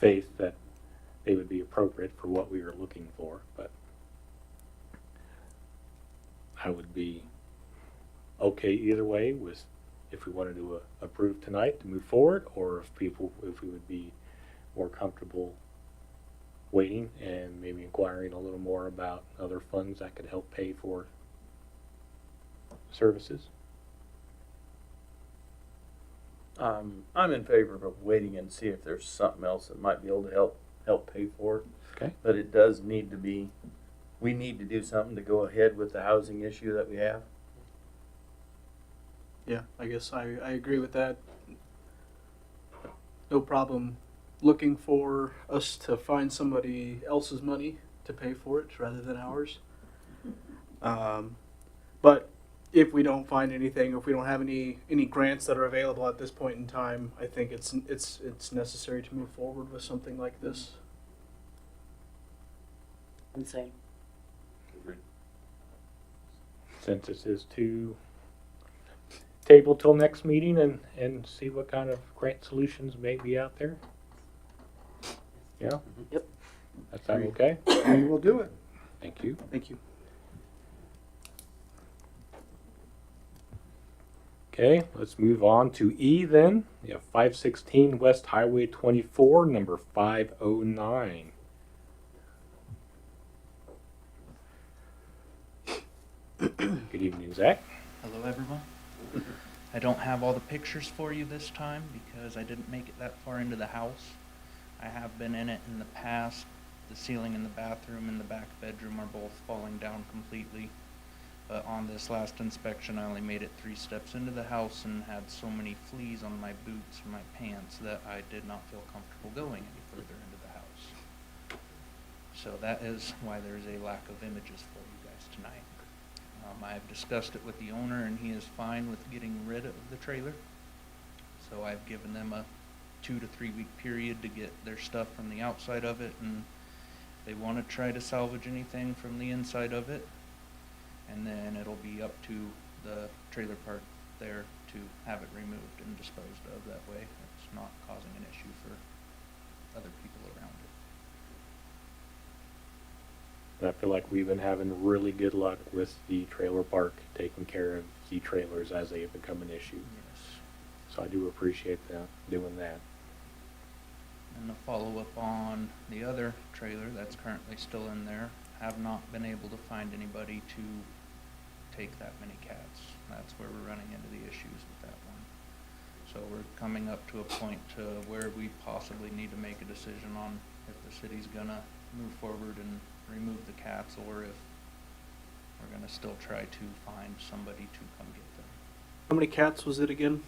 faith that they would be appropriate for what we were looking for, but I would be okay either way with if we wanted to approve tonight to move forward, or if we would be more comfortable waiting and maybe inquiring a little more about other funds that could help pay for services. I'm in favor of waiting and see if there's something else that might be able to help pay for it. Okay. But it does need to be, we need to do something to go ahead with the housing issue that we have. Yeah, I guess I agree with that. No problem looking for us to find somebody else's money to pay for it rather than ours. But if we don't find anything, or if we don't have any grants that are available at this point in time, I think it's necessary to move forward with something like this. Insane. Since this is to table till next meeting and see what kind of grant solutions may be out there. Yeah? Yep. That sound okay? We will do it. Thank you. Thank you. Okay, let's move on to E then. We have 516 West Highway 24, number 509. Good evening, Zach. Hello, everyone. I don't have all the pictures for you this time because I didn't make it that far into the house. I have been in it in the past. The ceiling in the bathroom and the back bedroom are both falling down completely. But on this last inspection, I only made it 3 steps into the house and had so many fleas on my boots and my pants that I did not feel comfortable going any further into the house. So that is why there is a lack of images for you guys tonight. I have discussed it with the owner, and he is fine with getting rid of the trailer. So I've given them a 2 to 3 week period to get their stuff from the outside of it, and they want to try to salvage anything from the inside of it. And then it'll be up to the trailer park there to have it removed and disposed of. That way it's not causing an issue for other people around it. And I feel like we've been having really good luck with the trailer park taking care of the trailers as they have become an issue. Yes. So I do appreciate them doing that. And the follow-up on the other trailer that's currently still in there, have not been able to find anybody to take that many cats. That's where we're running into the issues with that one. So we're coming up to a point to where we possibly need to make a decision on if the city's gonna move forward and remove the cats, or if we're gonna still try to find somebody to come get them. How many cats was it again?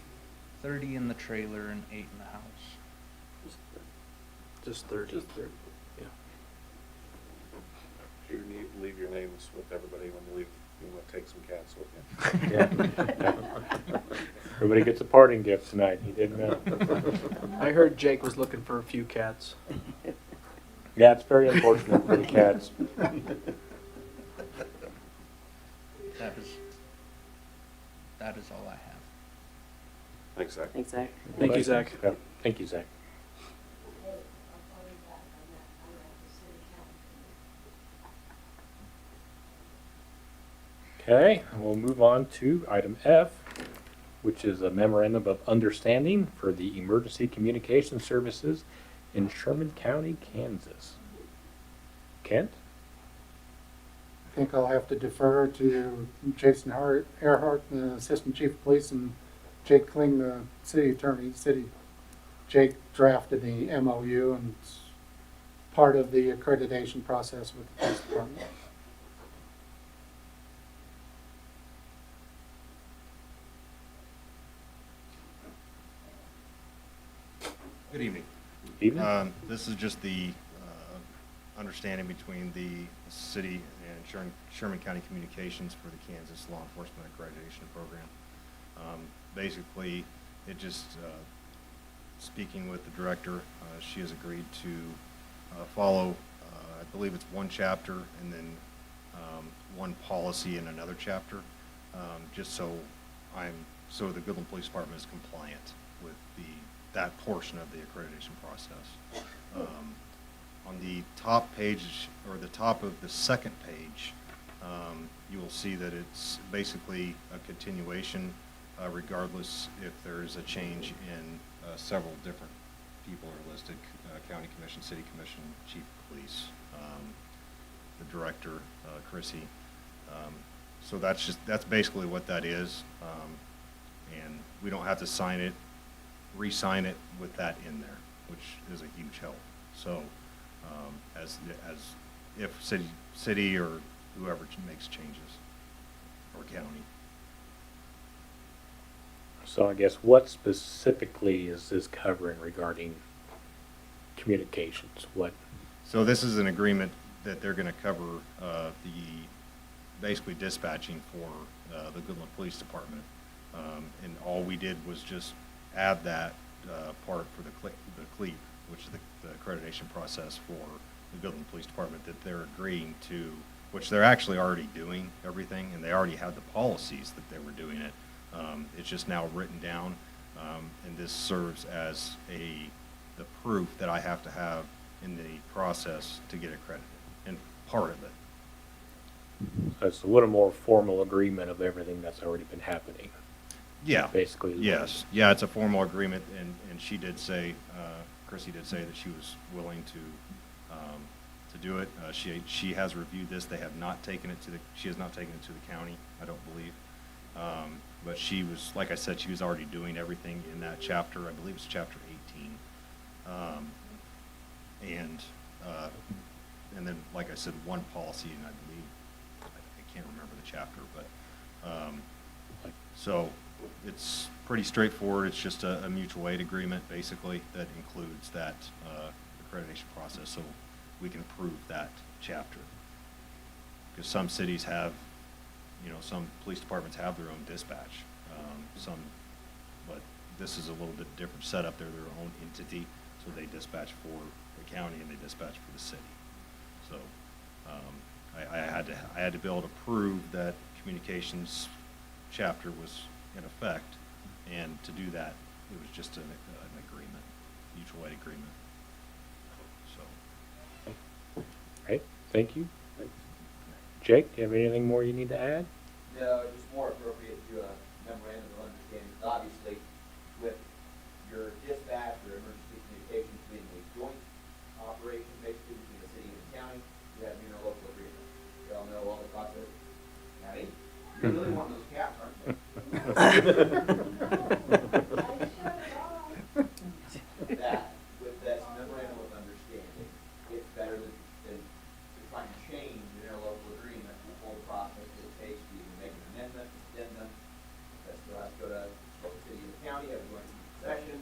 30 in the trailer and 8 in the house. Just 30. Yeah. You need to leave your names with everybody when you leave. You want to take some cats with you. Yeah. Everybody gets a parting gift tonight. He didn't know. I heard Jake was looking for a few cats. Yeah, it's very unfortunate for the cats. That is all I have. Thanks, Zach. Thanks, Zach. Thank you, Zach. Yeah, thank you, Zach. Okay, we'll move on to item F, which is a memorandum of understanding for the emergency communication services in Sherman County, Kansas. Kent? I think I'll have to defer to Jason Earhart, the Assistant Chief of Police, and Jake Kling, the City Attorney. Jake drafted the MOU, and it's part of the accreditation process with the police department. Good evening. Evening. This is just the understanding between the city and Sherman County Communications for the Kansas Law Enforcement Accreditation Program. Basically, it just, speaking with the director, she has agreed to follow, I believe it's one chapter and then one policy in another chapter, just so the Goodland Police Department is compliant with the that portion of the accreditation process. On the top page, or the top of the second page, you will see that it's basically a continuation, regardless if there is a change in several different people are listed, county commission, city commission, chief of police, the director, Chrissy. So that's basically what that is. And we don't have to sign it, re-sign it with that in there, which is a huge help. So, as if city or whoever makes changes, or county. So I guess what specifically is this covering regarding communications? What? So this is an agreement that they're gonna cover, basically dispatching for, the Goodland Police Department. And all we did was just add that, part for the CLEAP, which is the accreditation process for the Goodland Police Department, that they're agreeing to, which they're actually already doing everything, and they already had the policies that they were doing it. It's just now written down, and this serves as the proof that I have to have in the process to get accredited, and part of it. So it's a little more formal agreement of everything that's already been happening. Yeah. Basically. Yes. Yeah, it's a formal agreement, and she did say, Chrissy did say that she was willing to do it. She has reviewed this. They have not taken it she has not taken it to the county, I don't believe. But she was, like I said, she was already doing everything in that chapter. I believe it's chapter 18. And then, like I said, one policy, and I believe, I can't remember the chapter, but, so it's pretty straightforward. It's just a mutual aid agreement, basically, that includes that accreditation process, so we can approve that chapter. Because some cities have, some police departments have their own dispatch, but this is a little bit different setup. They're their own entity, so they dispatch for the county and they dispatch for the city. So I had to be able to prove that communications chapter was in effect, and to do that, it was just an agreement, mutual aid agreement. So. All right, thank you. Jake, do you have anything more you need to add? No, it's more appropriate to a memorandum of understanding. Obviously, with your dispatch or emergency communications being a joint operation, basically between the city and the county, you have an interlocal agreement. You all know all the process. Patty, you really want those caps, aren't you? That, with that memorandum of understanding, it's better than trying to change the interlocal agreement, the whole process that it takes to either make an amendment, addendum, that still has to go to the city and the county, have a joint session,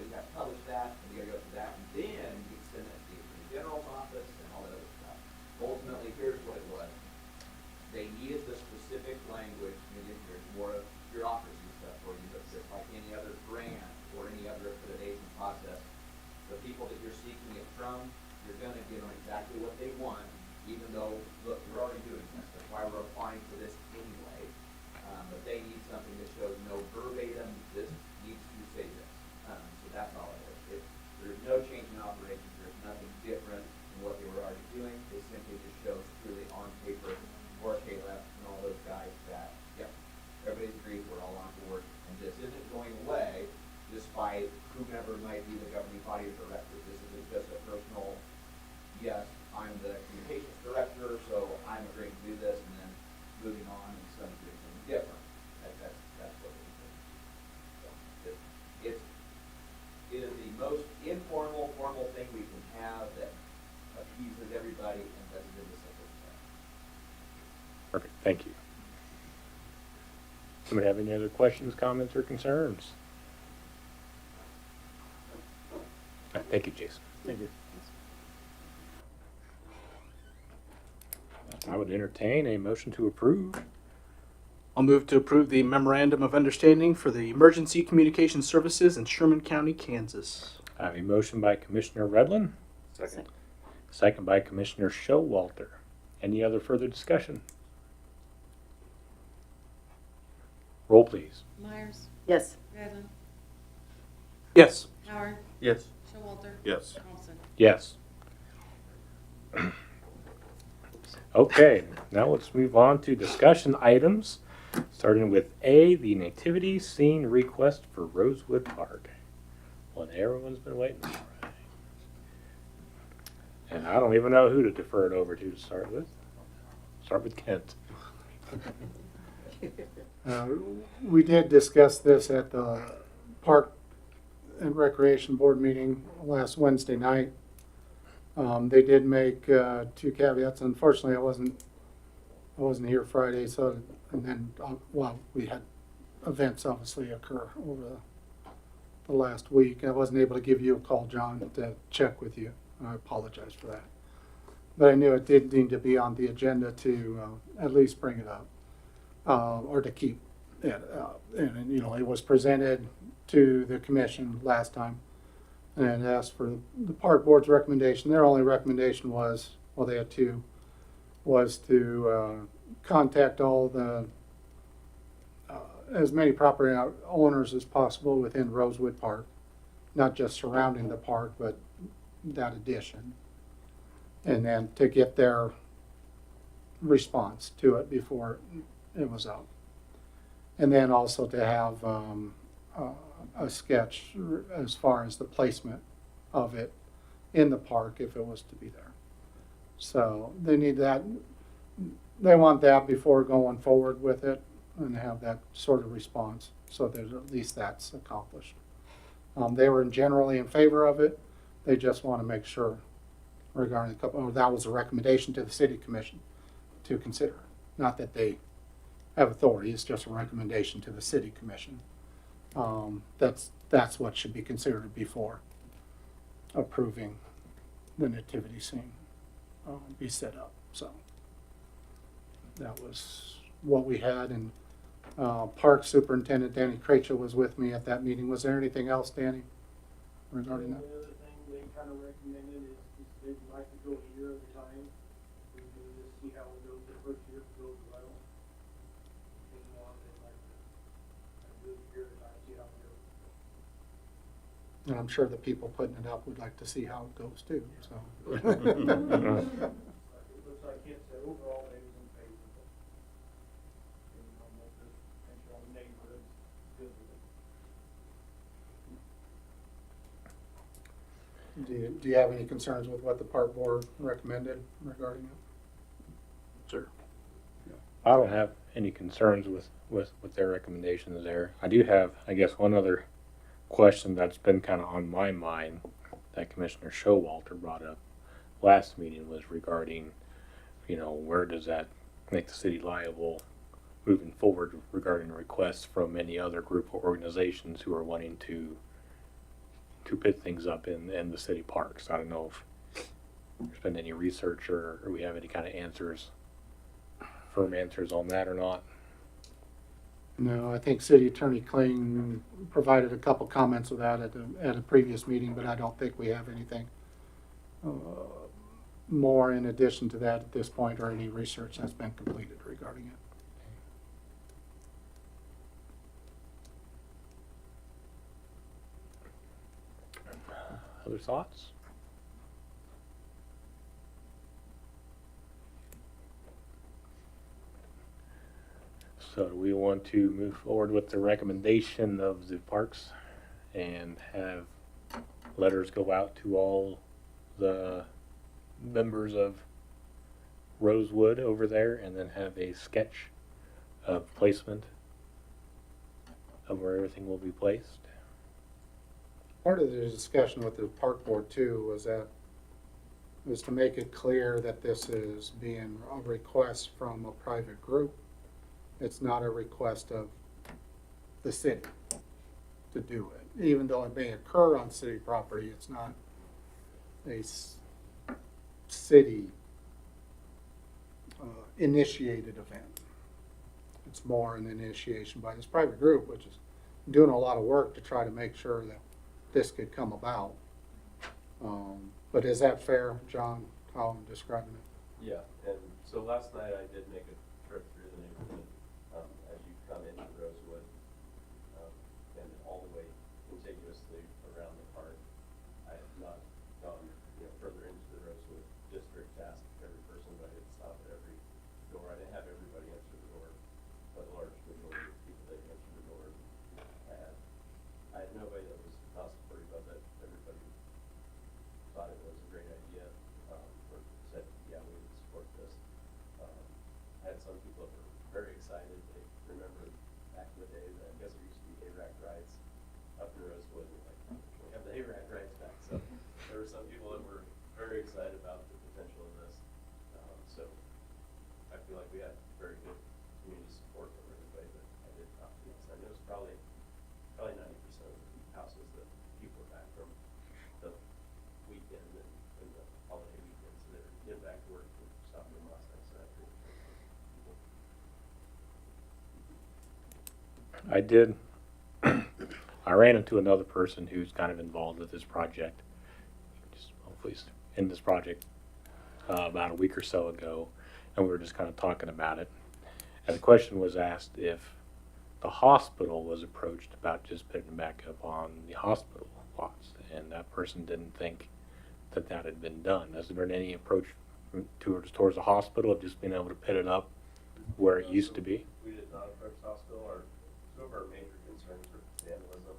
we have to publish that, and we gotta go through that, and then you can send it to the Attorney General's office and all that other stuff. Ultimately, here's what it was. They needed the specific language, there's more of bureaucracy stuff for you, but just like any other grant or any other accreditation process, the people that you're seeking it from, you're gonna give them exactly what they want, even though, look, we're already doing this, that's why we're applying for this anyway. But they need something that shows no verbatim, this needs to say this. So that's all it is. There's no change in operations, there's nothing different than what they were already doing. It simply just shows truly on paper, for Caleb and all those guys that, yep, everybody's agreed, we're all on board. And this isn't going away despite whomever might be the governing body or director. This isn't just a personal, yes, I'm the communications director, so I'm agreeing to do this, and then moving on and somebody doing something different. That's what it is. So it is the most informal, formal thing we can have that appeases everybody and does it in the simplest way. Perfect, thank you. Somebody have any other questions, comments, or concerns? All right, thank you, Jason. Thank you. I would entertain a motion to approve. I'll move to approve the memorandum of understanding for the emergency communication services in Sherman County, Kansas. I have a motion by Commissioner Redlin, Second. second by Commissioner Showalter. Any other further discussion? Roll, please. Myers, Yes. Redlin, Yes. Howard, Yes. Showalter, Yes. Thompson. Yes. Okay, now let's move on to discussion items, starting with A, the nativity scene request for Rosewood Park. What everyone's been waiting for. And I don't even know who to defer it over to start with. Start with Kent. We did discuss this at the Park and Recreation Board meeting last Wednesday night. They did make two caveats. Unfortunately, I wasn't here Friday, so and then we had events obviously occur over the last week. I wasn't able to give you a call, John, to check with you. I apologize for that. But I knew it did need to be on the agenda to at least bring it up or to keep it. And you know, it was presented to the commission last time and asked for the park board's recommendation. Their only recommendation was, well, they had two, was to contact all the as many property owners as possible within Rosewood Park, not just surrounding the park, but that addition, and then to get their response to it before it was up, and then also to have a sketch as far as the placement of it in the park if it was to be there. So they need that. They want that before going forward with it and have that sort of response so that at least that's accomplished. They were generally in favor of it. They just want to make sure regarding a couple, that was a recommendation to the city commission to consider. Not that they have authority, it's just a recommendation to the city commission. That's what should be considered before approving the nativity scene be set up. So that was what we had, and Park Superintendent Danny Krachel was with me at that meeting. Was there anything else, Danny, regarding that? The other thing they kind of recommended is they'd like to go a year at a time. We do this, see how it goes. The first year goes well. They'd like to do it a year at a time, see how it goes. And I'm sure the people putting it up would like to see how it goes too. So. It looks like Kent said overall they was in favor of it. And, the potential on the neighborhood's good with it. Do you have any concerns with what the park board recommended regarding it? Sir. I don't have any concerns with their recommendations there. I do have, I guess, one other question that's been kind of on my mind that Commissioner Showalter brought up last meeting was regarding, you know, where does that make the city liable moving forward regarding requests from any other group or organizations who are wanting to put things up in the city parks. I don't know if there's been any research or we have any kind of answers, firm answers on that or not. No, I think City Attorney Kling provided a couple comments of that at a previous meeting, but I don't think we have anything more in addition to that at this point, or any research that's been completed regarding it. Other thoughts? So do we want to move forward with the recommendation of the parks and have letters go out to all the members of Rosewood over there and then have a sketch of placement of where everything will be placed? Part of the discussion with the park board too was to make it clear that this is being a request from a private group. It's not a request of the city to do it. Even though it may occur on city property, it's not a city initiated event. It's more an initiation by this private group, which is doing a lot of work to try to make sure that this could come about. But is that fair, John, how I'm describing it? Yeah, and so last night I did make a trip through the neighborhood as you come into Rosewood and all the way contiguously I did. I ran into another person who's kind of involved with this project, just hopefully in this project, about a week or so ago, and we were just kind of talking about it. And the question was asked if the hospital was approached about just putting it back up on the hospital lots, and that person didn't think that that had been done. Has there been any approach towards the hospital of just being able to put it up where it used to be? We did not approach the hospital. Two of our major concerns were vandalism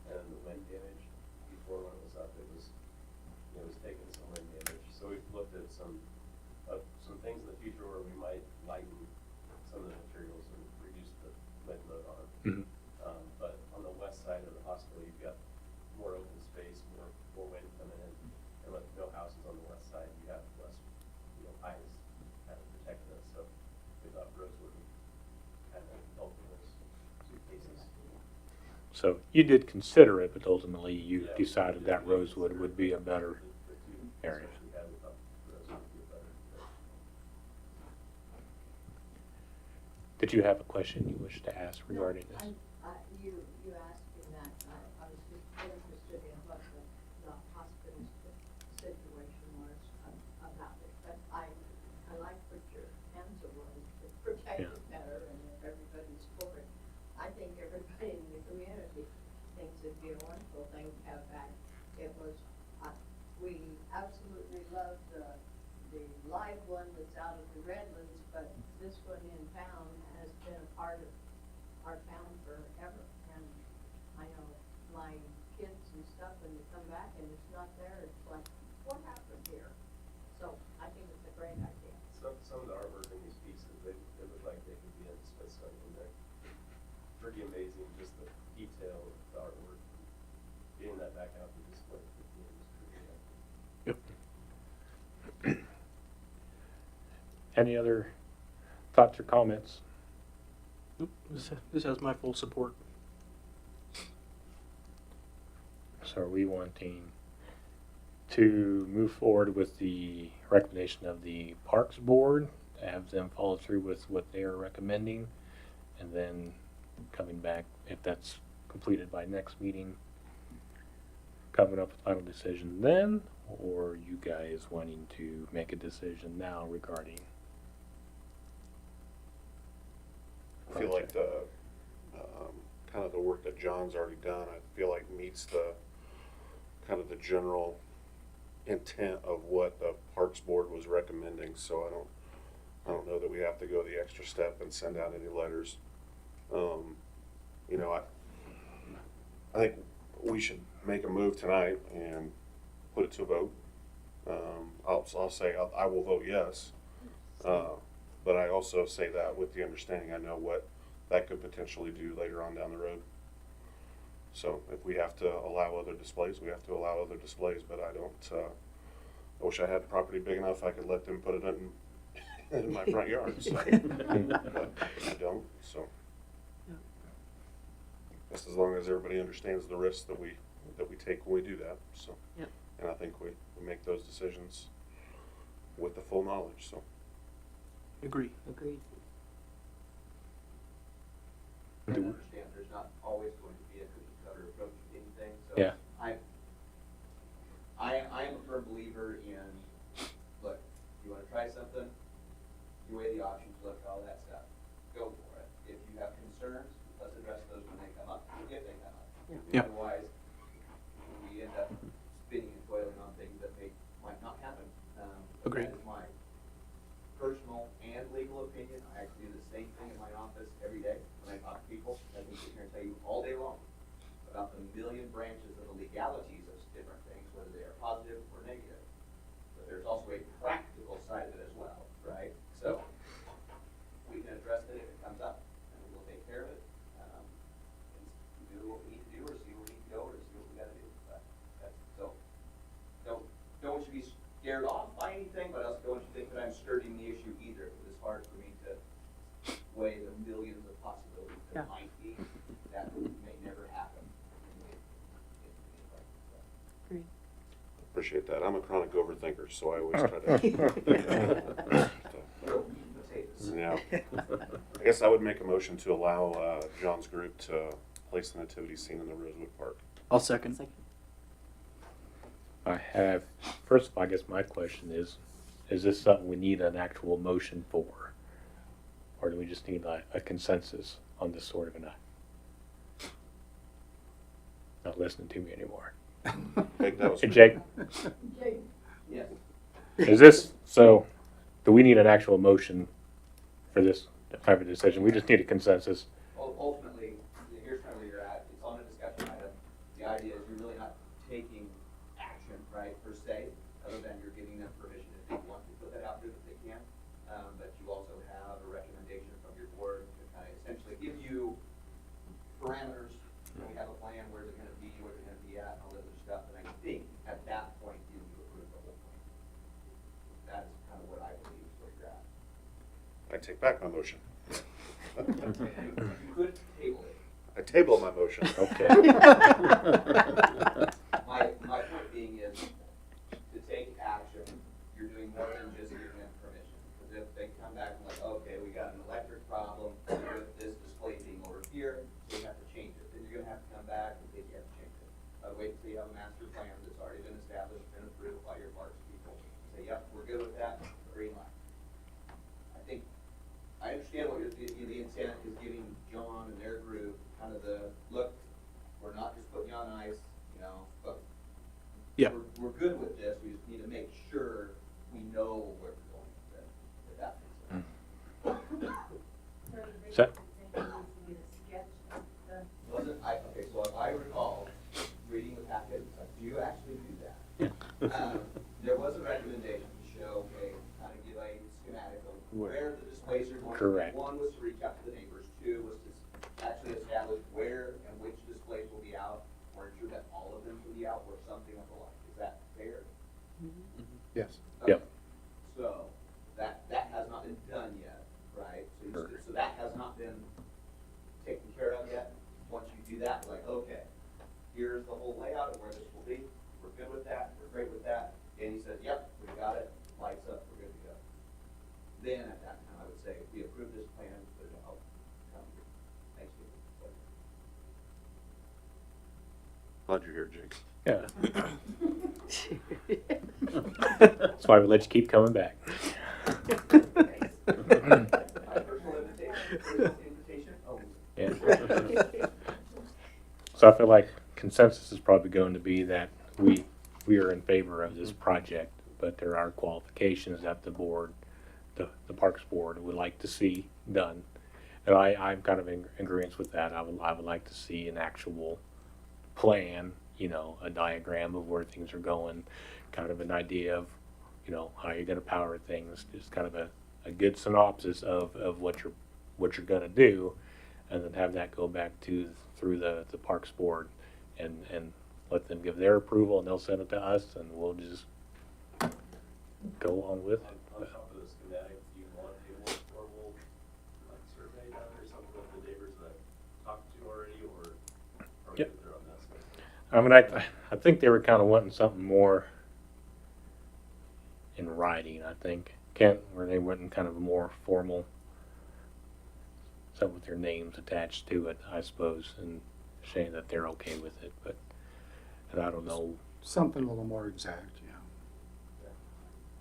and the wind damage. Before when it was up, it was taking some wind damage. So we've looked at some things in the future where we might lighten some of the materials and reduce the wind load on it. Mhm. But on the west side of the hospital, you've got more open space, more wind coming in, and with no houses on the west side, you have less, pines kind of protecting us. So we thought rosewood would kind of help in those two cases. So you did consider it, but ultimately you Yeah, decided that rosewood would be a better The two area. concerns we had, we thought rosewood would be a better. Did you have a question you wish to ask regarding this? You asked me that, I was just interested in what the hospital's situation was about it, but I like what your answer was, to protect Yeah. it better and if everybody's for it. I think everybody in the community thinks it'd be a wonderful thing to have back. It was, we absolutely love the live one that's out of the Redlands, but this one in town has been a part of our town forever. And I know my kids and stuff, when they come back and it's not there, it's like, what happened here? So I think it's a great idea. Some of the artwork in these pieces, they look like they could be in Smithsonian. They're pretty amazing, just the detail of the artwork. Getting that back out to display for the community is pretty Yep. Any other thoughts or comments? Nope, this has my full support. So are we wanting to move forward with the recommendation of the Parks Board, to have them follow through with what they are recommending, and then coming back, if that's completed by next meeting, coming up with final decision then, or you guys wanting to make a decision now regarding? I feel like the, kind of the work that John's already done, I feel like meets the, kind of the general intent of what the Parks Board was recommending, so I don't know that we have to go the extra step and send out any letters. I think we should make a move tonight and put it to a vote. I'll say I will vote yes, but I also say that with the understanding I know what that could potentially do later on down the road. So if we have to allow other displays, we have to allow other displays, but I don't, I wish I had property big enough I could let them put it in my front yard, so. But I don't, so. Just as long as everybody understands the risks that we take when we do that, so. Yep. And I think we make those decisions with the full knowledge, so. Agree. Agreed. I understand there's not always going to be a cookie cutter approach to anything, so. Yeah. I am a firm believer in, look, you wanna try something, you weigh the options, look, all that stuff, go for it. If you have concerns, let's address those when they come up, if they come up. Yeah. Otherwise, we end up spinning and toiling on things that might not happen. Agreed. That is my personal and legal opinion. I actually do the same thing in my office every day when I talk to people. I can sit here and tell you all day long about the million branches of the legalities of different things, whether they are positive or negative. But there's also a practical side of it as well, right? So we can address it if it comes up, and we'll take care of it. And do what we need to do, or see where we need to go, or see what we gotta do. But that's, so, don't want you to be scared off by anything, but I also don't want you to think that I'm skirting the issue either. It was hard for me to weigh the millions of possibilities that might be, that may never happen. Agreed. Appreciate that. I'm a chronic overthinker, so I always try to. Yeah. I guess I would make a motion to allow John's group to place the nativity scene in the Rosewood Park. I'll second. I have, first of all, I guess my question is this something we need an actual motion for? Or do we just need a consensus on this sort of an act? Not listening to me anymore. Jake, that was Hey, me. Jake, Yes. is this, so, do we need an actual motion for this type of decision? We just need a consensus. Ultimately, here's kind of where you're at. It's on a discussion item. The idea is you're really not taking action, right, per se, other than you're giving them permission if they want to put that out there that they can. But you also have a recommendation from your board to kind of essentially give you parameters. We have a plan, where's it gonna be, where's it gonna be at, all that other stuff. And I think at that point, you approve the whole plan. That's kind of what I believe is where you're at. I take back my motion. You could table it. I table my motion. Okay. My point being is, to take action, you're doing more than just giving them permission. Because if they come back and like, okay, we got an electric problem with this display being over here, we have to change it. Then you're gonna have to come back and say you have to change it. Wait until you have a master plan that's already been established and approved by your parks people. Say, yep, we're good with that, green light. I understand what the intent is, giving John and their group kind of the, look, we're not just putting you on ice, but Yeah. we're good with this, we just need to make sure we know where we're going with it, if that makes sense. So, Wasn't, okay, so if I recall, reading the packet, do you actually do that? There was a recommendation to show, okay, kind of give a schematic of where the displays are going. Correct. One was to reach out to the neighbors, two was to actually establish where and which displays will be out, or ensure that all of them will be out, or something of the like. Is that fair? Yes. Yep. So, that has not been done yet, right? So that has not been taken care of yet. Once you do that, we're like, okay, here's the whole layout of where this will be. We're good with that, we're great with that. And he says, yep, we got it, lights up, we're good to go. Then at that time, I would say, if we approve this plan, put it out, come next week. Glad you're here, Jake. yeah. That's why we let you keep coming back. My personal invitation only. Yeah. So I feel like consensus is probably going to be that we are in favor of this project, but there are qualifications that the board, the Parks Board would like to see done. And I'm kind of in agreement with that. I would like to see an actual plan, a diagram of where things are going, kind of an idea of, how you're going to power things, just kind of a good synopsis of what you're going to do, and then have that go back through the Parks Board and let them give their approval, and they'll send it to us, and we'll just go along with it. On top of the schematic, do you want a more formal survey done or something with the neighbors that I've talked to already, or are we Yep. good there on that stuff? I mean, I think they were kind of wanting something more in writing, I think. Kent, where they went in kind of a more formal, something with their names attached to it, I suppose, and saying that they're okay with it, and I don't know. Something a little more exact,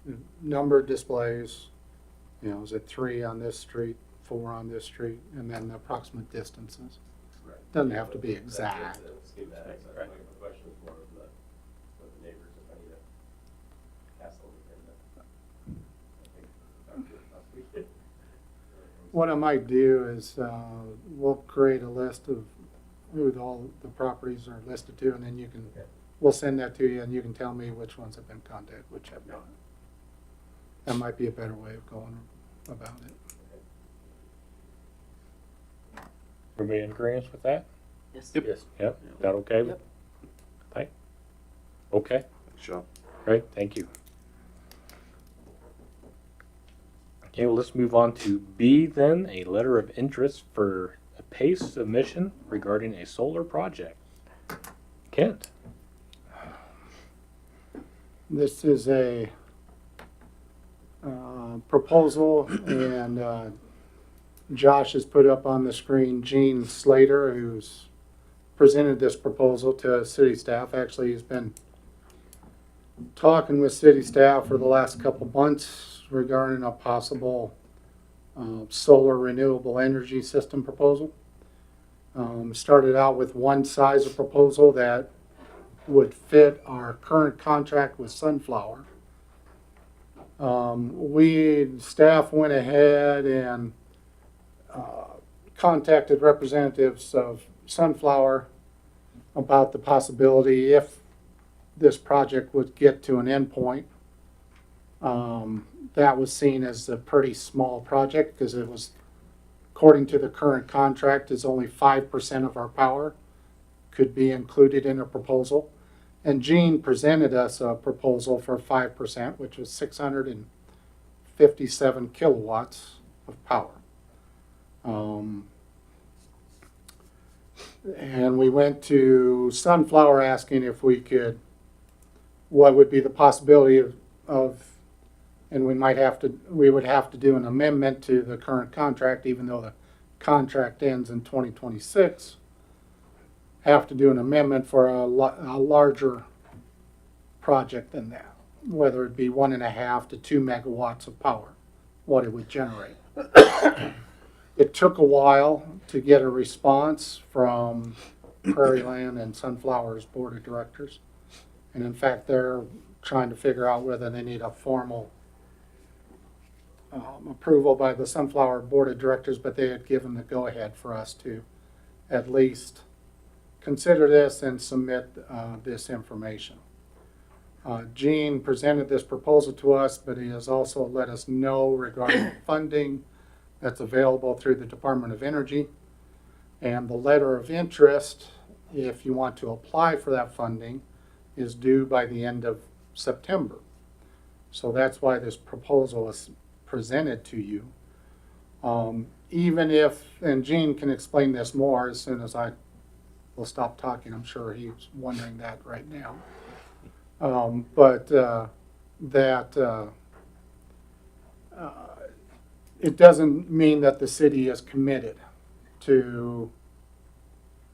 yeah. Number of displays, is it 3 on this street, 4 on this street, and then the approximate distances. Right. Doesn't have to be That's exact. the schematics. Right. My question is more of what the neighbors, if I need to cast a little bit in that. What I might do is, we'll create a list of who all the properties are listed to, and then we'll send that to you, and you can tell me which ones have been contacted, which have not. That might be a better way of going about it. Everybody in agreement with that? Yes. Yep. Is that okay? Yep. Right? Okay, Sure. great, thank you. Okay, well, let's move on to B then, a letter of interest for a PACE submission regarding a solar project. Kent? This is a proposal, and Josh has put up on the screen Gene Slater, who's presented this proposal to city staff. Actually, he's been talking with city staff for the last couple months regarding a possible solar renewable energy system proposal. Started out with one size of proposal that would fit our current contract with Sunflower. Staff went ahead and contacted representatives of Sunflower about the possibility if this project would get to an endpoint. That was seen as a pretty small project because it was, according to the current contract, is only 5% of our power could be included in a proposal. And Gene presented us a proposal for 5%, which was 657 kilowatts of power. And we went to Sunflower asking if we could, what would be the possibility of, and we would have to do an amendment to the current contract, even though the contract ends in 2026. Have to do an amendment for a larger project than that, whether it be 1.5 to 2 megawatts of power, what it would generate. It took a while to get a response from Prairie Land and Sunflower's board of directors. And in fact, they're trying to figure out whether they need a formal approval by the Sunflower board of directors, but they had given the go-ahead for us to at least consider this and submit this information. Gene presented this proposal to us, but he has also let us know regarding funding that's available through the Department of Energy. And the letter of interest, if you want to apply for that funding, is due by the end of September. So that's why this proposal is presented to you. Even if, and Gene can explain this more as soon as I will stop talking. I'm sure he's wondering that right now. It doesn't mean that the city is committed to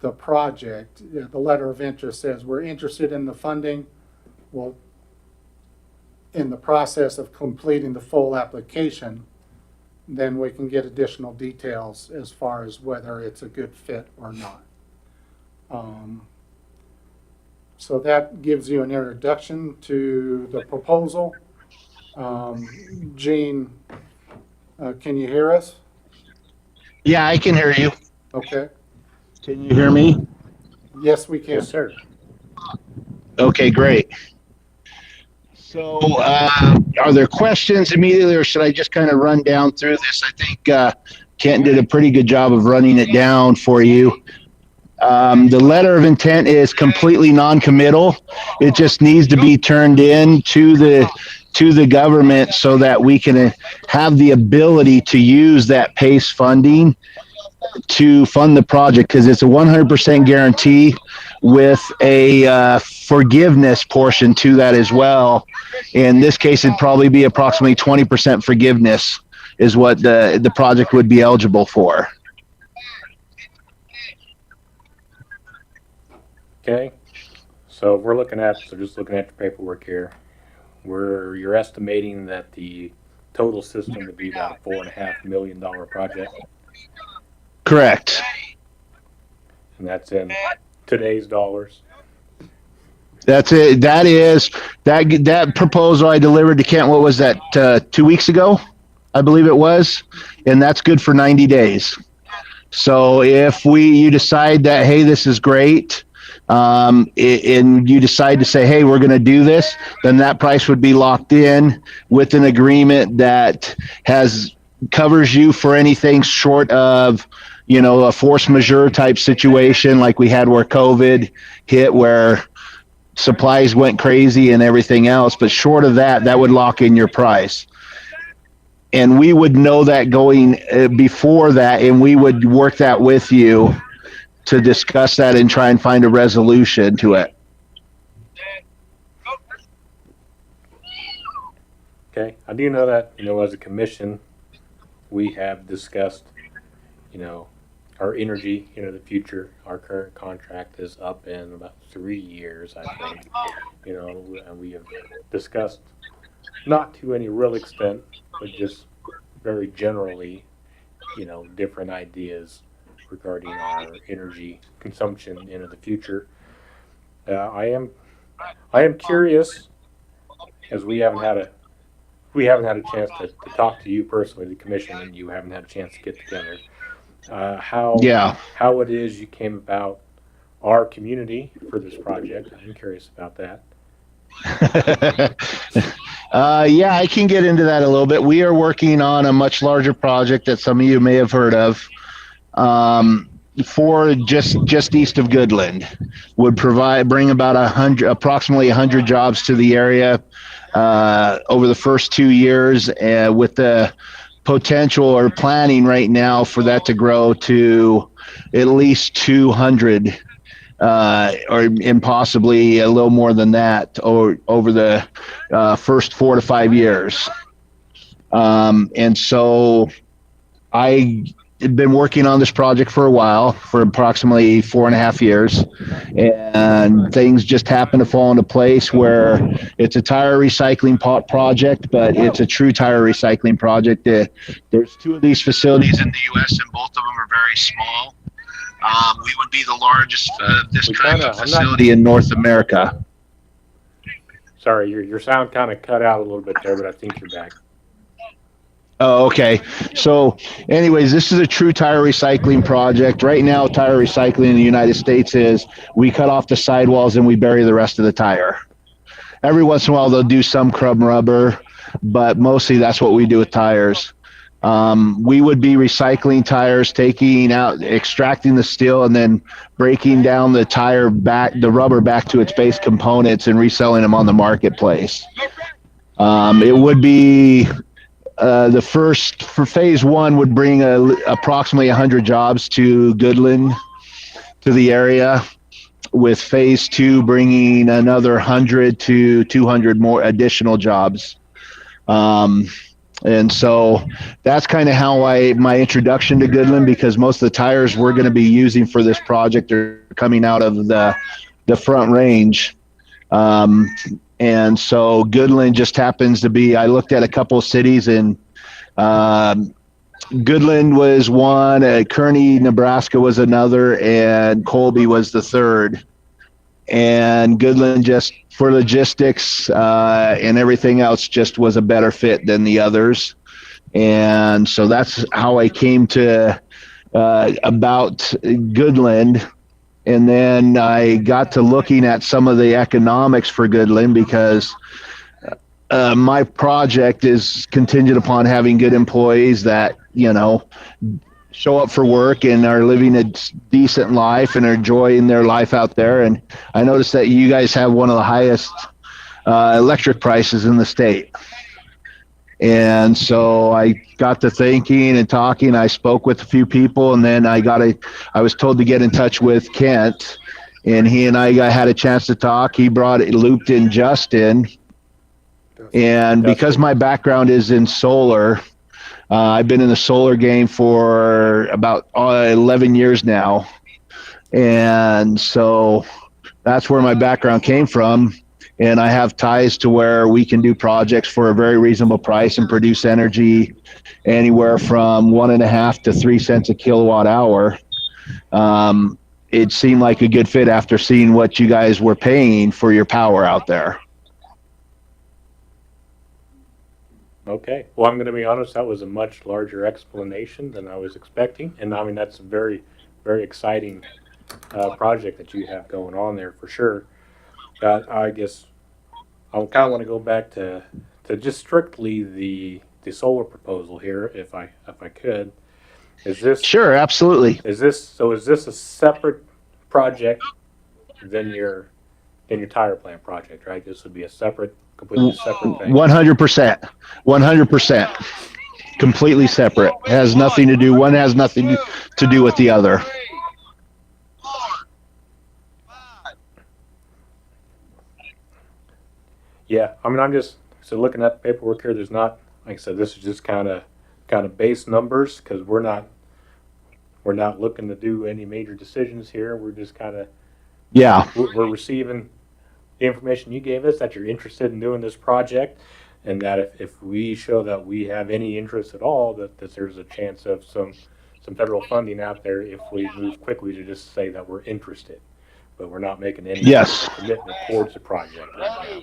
the project. The letter of interest says we're interested in the funding. Well, in the process of completing the full application, then we can get additional details as far as whether it's a good fit or not. So that gives you an introduction to the proposal. Gene, can you hear us? Yeah, I can hear you. Okay. Can you hear me? Yes, we can. Yes, sir. Okay, great. So, are there questions immediately, or should I just kind of run down through this? I think Kent did a pretty good job of running it down for you. The letter of intent is completely non-committal. It just needs to be turned in to the government so that we can have the ability to use that PACE funding to fund the project, because it's a 100% guarantee with a forgiveness portion to that as well. In this case, it'd probably be approximately 20% forgiveness is what the project would be eligible for. Okay. So we're just looking at the paperwork here. You're estimating that the total system would be about a $4.5 million project. Correct. And that's in today's dollars. That's it. That proposal I delivered to Kent, what was that, 2 weeks ago? I believe it was. And that's good for 90 days. So if you decide that, hey, this is great, and you decide to say, hey, we're going to do this, then that price would be locked in with an agreement that covers you for anything short of, a force majeure type situation like we had where COVID hit, where supplies went crazy and everything else. But short of that, that would lock in your price. And we would know that going before that, and we would work that with you to discuss that and try and find a resolution to it. Okay, I do know that, as a commission, we have discussed, you know, our energy, the future. Our current contract is up in about 3 years, I think. And we have discussed, not to any real extent, but just very generally, different ideas regarding our energy consumption into the future. Uh, I am, I am curious, as we haven't had a chance to talk to you personally, the commission, and you haven't had a chance to get together. How Yeah. how it is you came about our community for this project. I'm curious about that. Yeah, I can get into that a little bit. We are working on a much larger project that some of you may have heard of. Um, for just east of Goodland, would bring about approximately 100 jobs to the area over the first 2 years, with the potential or planning right now for that to grow to at least 200, or and possibly a little more than that, or over the first 4 to 5 years. And so I had been working on this project for a while, for approximately 4.5 years, and things just happened to fall into place where it's a tire recycling project, but it's a true tire recycling project. There's 2 of these facilities in the U.S., and both of them are very small. We would be the largest this kind of facility in North America. Sorry, your sound kind of cut out a little bit there, but I think you're back. Oh, okay. So, anyways, this is a true tire recycling project. Right now, tire recycling in the United States is we cut off the sidewalls and we bury the rest of the tire. Every once in a while, they'll do some crumb rubber, but mostly that's what we do with tires. We would be recycling tires, extracting the steel, and then breaking down the rubber back to its base components and reselling them on the marketplace. It would be for phase 1 would bring approximately 100 jobs to Goodland, to the area, with phase 2 bringing another 100 to 200 more additional jobs. And so that's kind of how my introduction to Goodland, because most of the tires we're going to be using for this project are coming out of the Front Range. And so Goodland just happens to be, I looked at a couple of cities, and Goodland was one, Kearney, Nebraska was another, and Colby was the third. And Goodland, just for logistics and everything else, just was a better fit than the others. And so that's how I came to about Goodland. And then I got to looking at some of the economics for Goodland, because my project is contingent upon having good employees that, show up for work and are living a decent life and are enjoying their life out there. And I noticed that you guys have one of the highest electric prices in the state. And so I got to thinking and talking. I spoke with a few people, and then I was told to get in touch with Kent, and he and I had a chance to talk. He looped in Justin. And because my background is in solar, I've been in the solar game for about 11 years now. And so that's where my background came from. And I have ties to where we can do projects for a very reasonable price and produce energy anywhere from 1.5 to 3 cents a kilowatt hour. It seemed like a good fit after seeing what you guys were paying for your power out there. Okay. Well, I'm going to be honest, that was a much larger explanation than I was expecting. And I mean, that's a very, very exciting project that you have going on there for sure. I guess I kind of want to go back to just strictly the solar proposal here, if I could. Is this Sure, absolutely. Is this a separate project than your tire plant project, right? This would be a completely separate thing. 100%. 100%. Completely separate. Has nothing to do. One has nothing to do with the other. Yeah, I mean, so looking at the paperwork here, there's not, like I said, this is just kind of base numbers because we're not looking to do any major decisions here. We're just kind of Yeah. we're receiving the information you gave us that you're interested in doing this project, and that if we show that we have any interest at all, that there's a chance of some federal funding out there if we move quickly to just say that we're interested, but we're not making any Yes. commitment towards the project right now.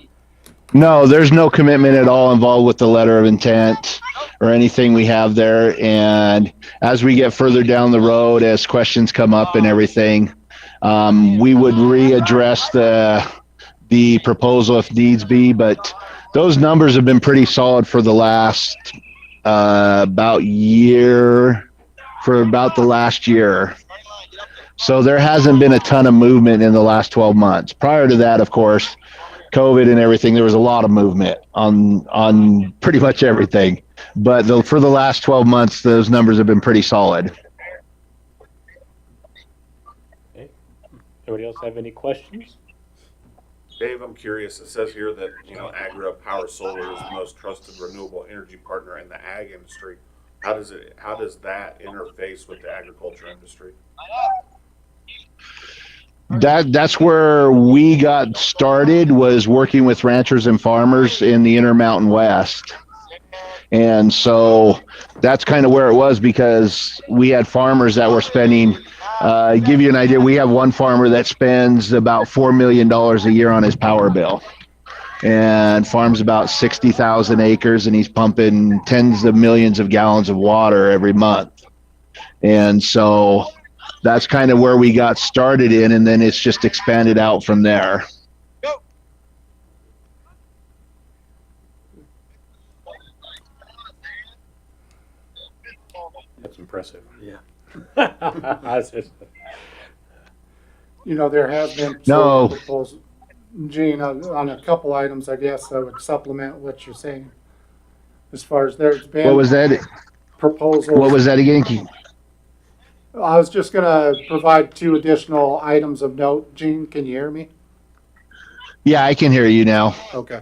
No, there's no commitment at all involved with the letter of intent or anything we have there. And as we get further down the road, as questions come up and everything, we would readdress the proposal if needs be. But those numbers have been pretty solid for the last about the last year. So there hasn't been a ton of movement in the last 12 months. Prior to that, of course, COVID and everything, there was a lot of movement on pretty much everything. But for the last 12 months, those numbers have been pretty solid. Okay. Anybody else have any questions? Dave, I'm curious. It says here that, Agri Power Solar is the most trusted renewable energy partner in the ag industry. How does that interface with the agriculture industry? That's where we got started, was working with ranchers and farmers in the Intermountain West. And so that's kind of where it was, because we had farmers that were spending, give you an idea, we have one farmer that spends about $4 million a year on his power bill, and farms about 60,000 acres, and he's pumping tens of millions of gallons of water every month. And so that's kind of where we got started in, and then it's just expanded out from there. That's impressive. Yeah. There has been No. some proposals, Gene, on a couple items, I guess I would supplement what you're saying. As far as there's been What was that? proposals. What was that again? I was just gonna provide 2 additional items of note. Gene, can you hear me? Yeah, I can hear you now. Okay.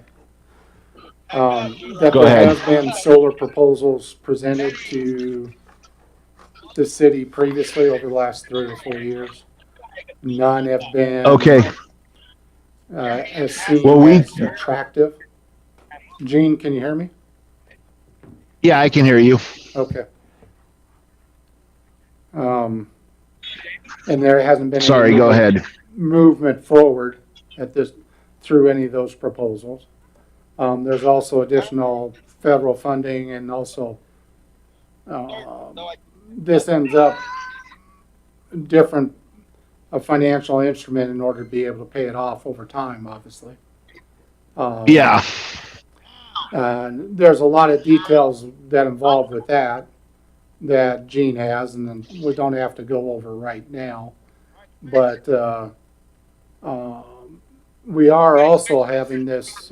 That Go there ahead. has been solar proposals presented to the city previously over the last 3 or 4 years. None have been Okay. as seen Well, as attractive. Gene, can you hear me? Yeah, I can hear you. Okay. And there hasn't been Sorry, any go ahead. movement forward through any of those proposals. There's also additional federal funding, and also this ends up different a financial instrument in order to be able to pay it off over time, obviously. Yeah. There's a lot of details that involved with that Gene has, and then we don't have to go over right now. But we are also having this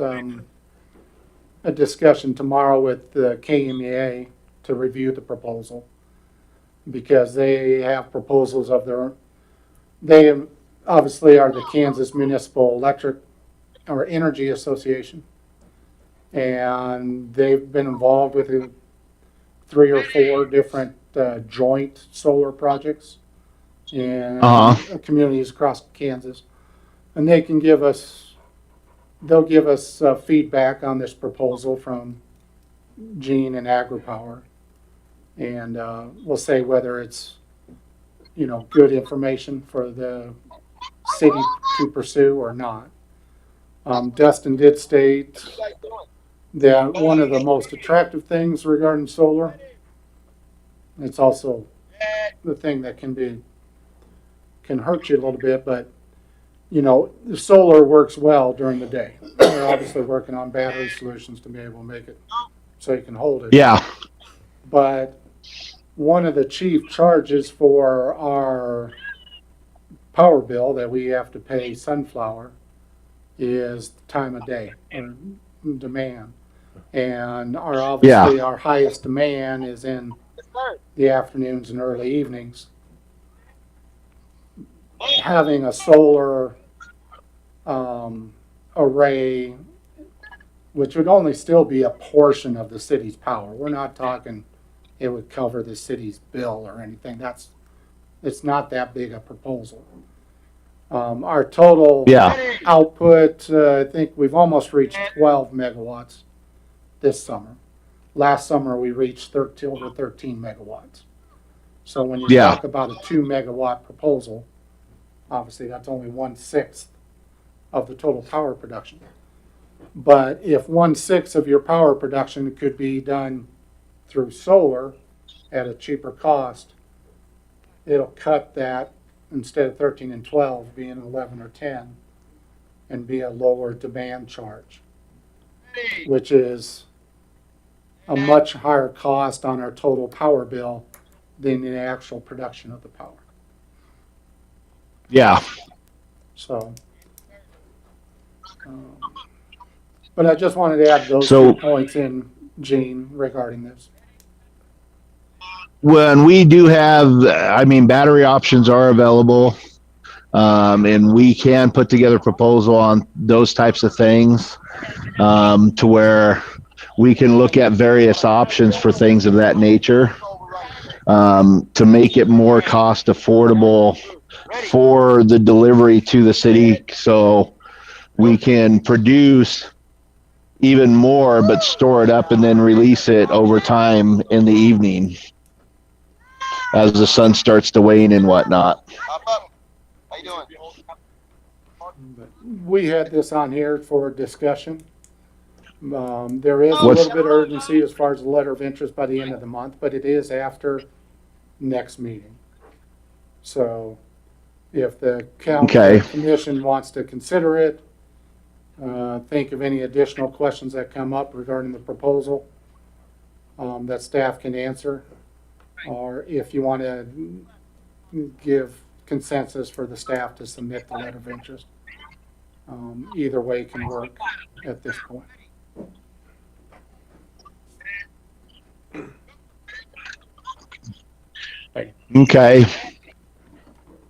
a discussion tomorrow with the KMEA to review the proposal, because they have proposals of their own. They obviously are the Kansas Municipal Electric or Energy Association, and they've been involved with 3 or 4 different joint solar projects in communities across Kansas, and they'll give us feedback on this proposal from Gene and AgriPower, and we'll say whether it's good information for the city to pursue or not. Dustin did state that one of the most attractive things regarding solar, it's also the thing that can hurt you a little bit, but the solar works well during the day. We're obviously working on battery solutions to be able to make it so you can hold it. Yeah. But one of the chief charges for our power bill that we have to pay Sunflower is the time of day or demand. And obviously our highest demand is in the afternoons and early evenings. Having a solar array which would only still be a portion of the city's power. We're not talking it would cover the city's bill or anything. It's not that big a proposal. Our total Yeah. output, I think we've almost reached 12 megawatts this summer. Last summer, we reached over 13 megawatts. So when you Yeah. talk about a 2 megawatt proposal, obviously that's only 1/6 of the total power production. But if 1/6 of your power production could be done through solar at a cheaper cost, it'll cut that, instead of 13 and 12 being 11 or 10, and be a lower demand charge, which is a much higher cost on our total power bill than the actual production of the power. Yeah. So, but I just wanted to add those So- 2 points in, Gene, regarding this. When we do have, I mean, battery options are available, and we can put together a proposal on those types of things, to where we can look at various options for things of that nature, to make it more cost affordable for the delivery to the city, so we can produce even more but store it up and then release it over time in the evening as the sun starts to wane and whatnot. How you doing? We had this on here for discussion. There is a What's- little bit of urgency as far as the letter of interest by the end of the month, but it is after next meeting. So if the Okay. commission wants to consider it, think of any additional questions that come up regarding the proposal, that staff can answer, or if you want to give consensus for the staff to submit the letter of interest. Either way can work at this point. Okay.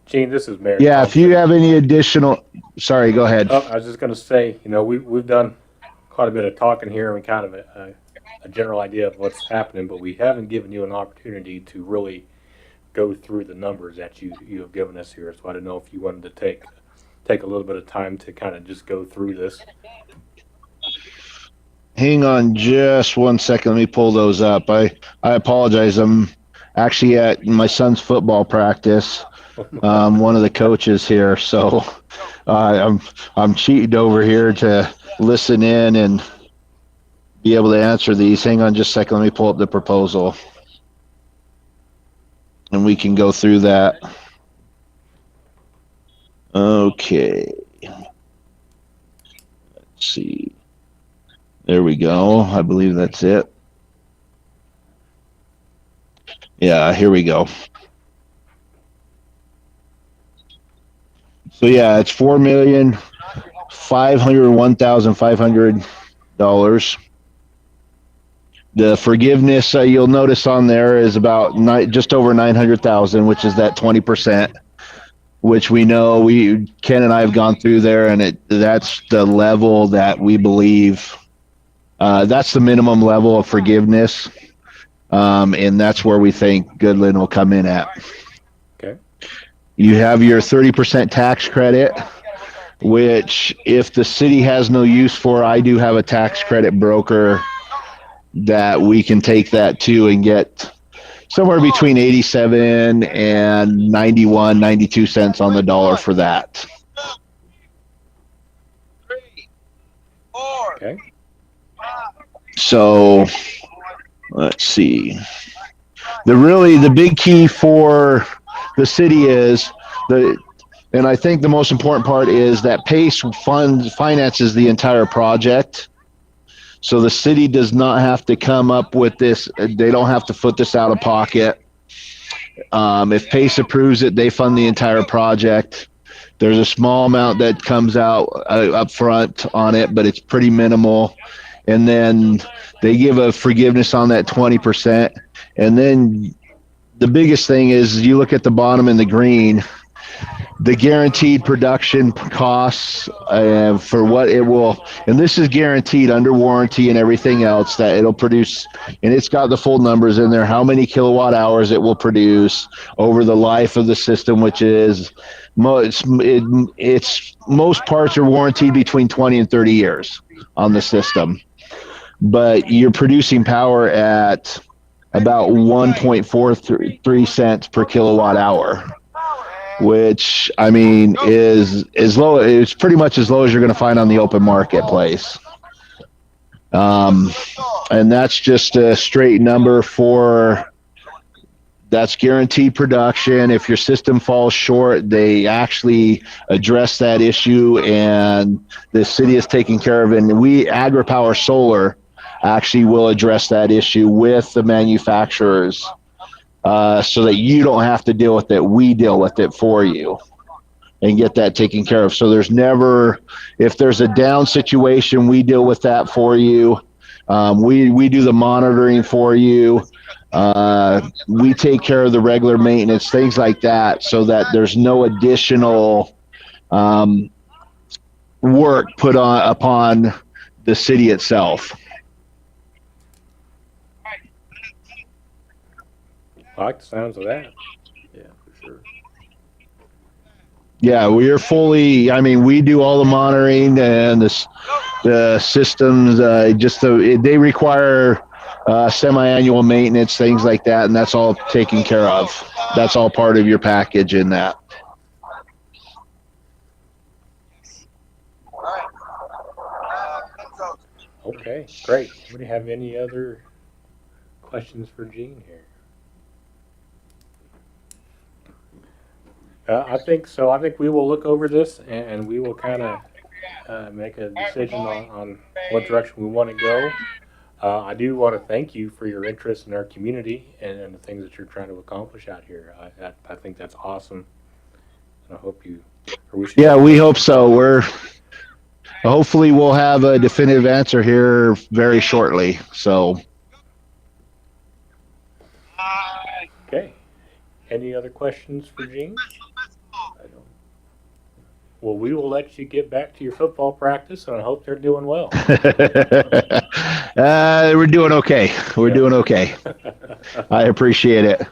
Gene, this is Mayor. Yeah, if you have any additional, sorry, go ahead. Oh, I was just gonna say, we've done quite a bit of talking here and kind of a general idea of what's happening, but we haven't given you an opportunity to really go through the numbers that you have given us here. So I don't know if you wanted to take a little bit of time to kind of just go through this. Hang on just 1 second. Let me pull those up. I apologize. I'm actually at my son's football practice. One of the coaches here, so I'm cheating over here to listen in and be able to answer these. Hang on just a second. Let me pull up the proposal, and we can go through that. Okay. Let's see. There we go. I believe that's it. Yeah, here we go. So yeah, it's $4,501,500. The forgiveness you'll notice on there is about just over 900,000, which is that 20%, which we know Ken and I have gone through there, and that's the level that we believe. That's the minimum level of forgiveness, and that's where we think Goodland will come in at. Okay. You have your 30% tax credit, which if the city has no use for, I do have a tax credit broker that we can take that to and get somewhere between 87 and 91, 92 cents on the dollar for that. Okay. So let's see. The big key for the city is and I think the most important part is that PACE finances the entire project. So the city does not have to come up with this. They don't have to foot this out of pocket. If PACE approves it, they fund the entire project. There's a small amount that comes out up front on it, but it's pretty minimal. And then they give a forgiveness on that 20%. And then the biggest thing is you look at the bottom in the green, the guaranteed production costs for what it will, and this is guaranteed under warranty and everything else that it'll produce, and it's got the full numbers in there, how many kilowatt hours it will produce over the life of the system, which is it's most parts are warranted between 20 and 30 years on the system, but you're producing power at about 1.43 cents per kilowatt hour, which I mean is as low. It's pretty much as low as you're going to find on the open marketplace. And that's just a straight number for that's guaranteed production. If your system falls short, they actually address that issue, and the city is taking care of it. And we, AgriPower Solar, actually will address that issue with the manufacturers, so that you don't have to deal with it. We deal with it for you and get that taken care of. So there's never, if there's a down situation, we deal with that for you. We do the monitoring for you. We take care of the regular maintenance, things like that, so that there's no additional work put on upon the city itself. I like the sounds of that. Yeah, for sure. Yeah, we are fully. I mean, we do all the monitoring and the systems. They require semi-annual maintenance, things like that, and that's all taken care of. That's all part of your package in that. Okay, great. Anybody have any other questions for Gene here? I think so. I think we will look over this and we will kind of make a decision on what direction we want to go. I do want to thank you for your interest in our community and the things that you're trying to accomplish out here. I think that's awesome. And I hope you, or we should. Yeah, we hope so. Hopefully we'll have a definitive answer here very shortly. So. Okay. Any other questions for Gene? I don't. Well, we will let you get back to your football practice, and I hope they're doing well. We're doing okay. We're doing okay. I appreciate it.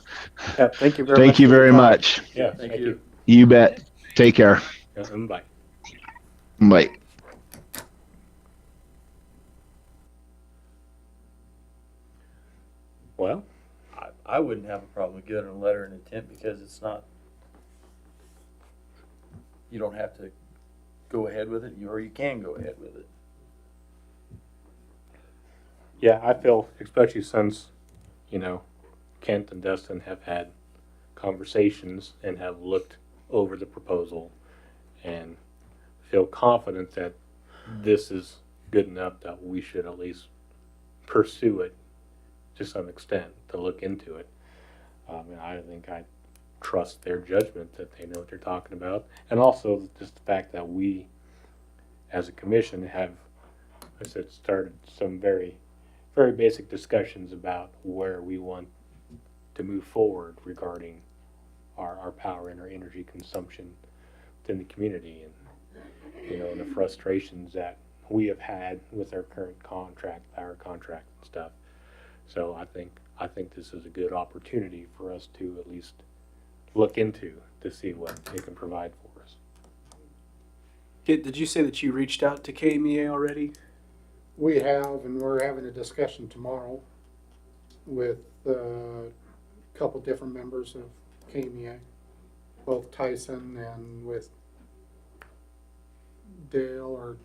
Yeah, thank you very much. Thank you very much. Yeah, Thank you. You bet. Take care. Yeah, bye. Bye. Well, I wouldn't have a problem with giving a letter of intent because it's not, you don't have to go ahead with it, or you can go ahead with it. yeah, I feel, especially since, Kent and Dustin have had conversations and have looked over the proposal and feel confident that this is good enough that we should at least pursue it to some extent, to look into it. And I think I trust their judgment that they know what they're talking about. And also just the fact that we, as a commission, have, I said, started some very, very basic discussions about where we want to move forward regarding our power and our energy consumption within the community, and the frustrations that we have had with our current contract, power contract and stuff. So I think this is a good opportunity for us to at least look into to see what they can provide for us. Did you say that you reached out to KMEA already? We have, and we're having a discussion tomorrow with a couple different members of KMEA, both Tyson and with Dale, or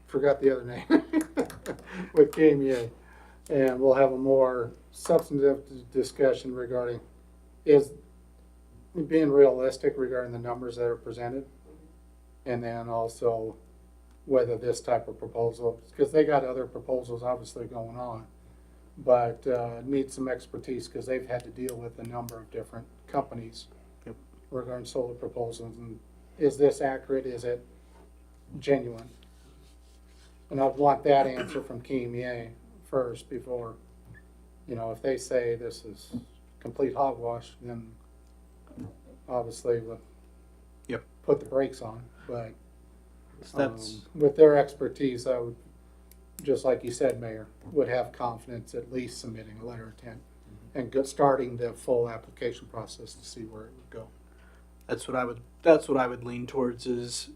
forgot the other name, with KMEA. And we'll have a more substantive discussion regarding is being realistic regarding the numbers that are presented, and then also whether this type of proposal, because they got other proposals obviously going on, but need some expertise because they've had to deal with a number of different companies regarding solar proposals. And is this accurate? Is it genuine? And I'd want that answer from KMEA first before, if they say this is complete hogwash, then obviously would Yep. put the brakes on, but So that's, with their expertise, I would, just like you said, Mayor, would have confidence at least submitting a letter of intent and starting the full application process to see where it would go. that's what I would lean towards is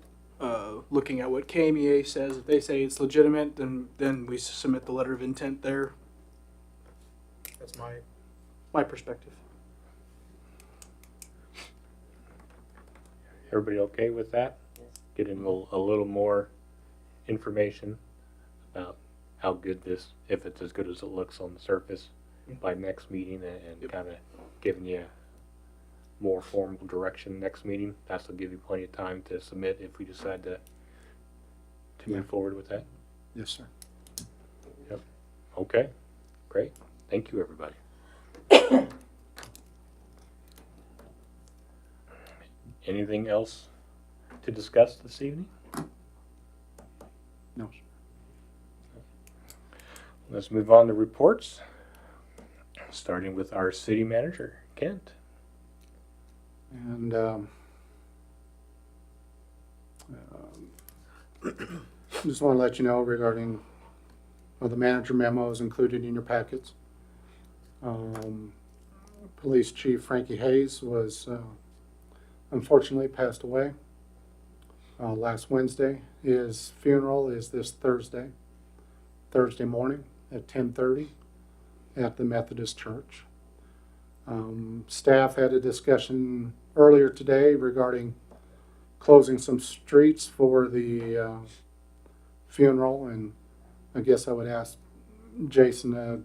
looking at what KMEA says. If they say it's legitimate, then we submit the letter of intent there. That's my perspective. Everybody okay with that? Getting a little more information about how good this, if it's as good as it looks on the surface by next meeting, and Yep. kind of giving you more formal direction next meeting. That'll give you plenty of time to submit if we decide to Yeah. move forward with that. Yes, sir. Okay, great. Thank you, everybody. Anything else to discuss this evening? No, sir. Let's move on to reports, starting with our city manager, Kent. And just want to let you know regarding the manager memos included in your packets. Police Chief Frankie Hayes was unfortunately passed away last Wednesday. His funeral is this Thursday morning at 10:30 at the Methodist Church. Staff had a discussion earlier today regarding closing some streets for the funeral, and I guess I would ask Jason to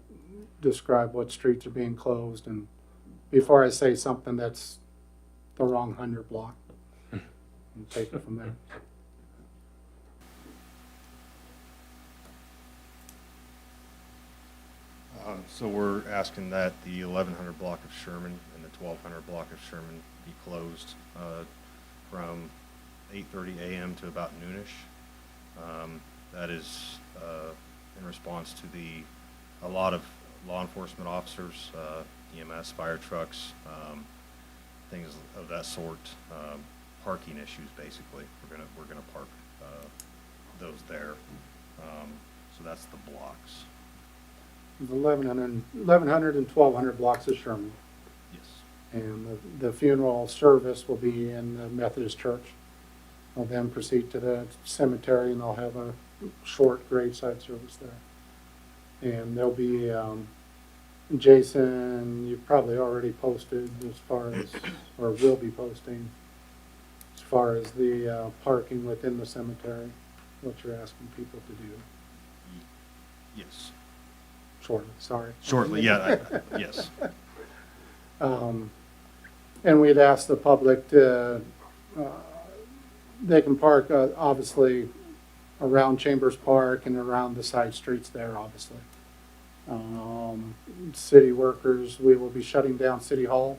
describe what streets are being closed, and before I say something that's the wrong 100 block, and take it from there. So we're asking that the 1100 block of Sherman and the 1200 block of Sherman be closed from 8:30 a.m. to about noonish. That is in response to a lot of law enforcement officers, EMS, fire trucks, things of that sort, parking issues. Basically, we're gonna park those there. So that's the blocks. The 1100 and 1200 blocks of Sherman. Yes. And the funeral service will be in the Methodist Church. I'll then proceed to the cemetery, and I'll have a short graveside service there. And there'll be, Jason, you've probably already posted as far as, or will be posting, as far as the parking within the cemetery, what you're asking people to do. Yes. Shortly, sorry. Shortly, yeah. Yes. And we'd ask the public to, they can park, obviously, around Chambers Park and around the side streets there, obviously. City workers, we will be shutting down City Hall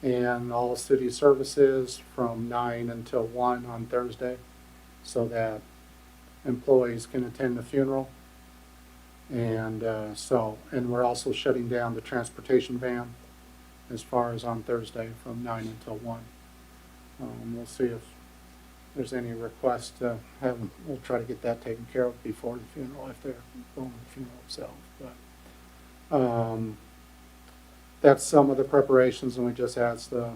and all city services from 9 until 1 on Thursday, so that employees can attend the funeral. And and we're also shutting down the transportation van as far as on Thursday from 9 until 1. We'll see if there's any request to have them. We'll try to get that taken care of before the funeral, if they're going to the funeral itself. But that's some of the preparations, and we just asked the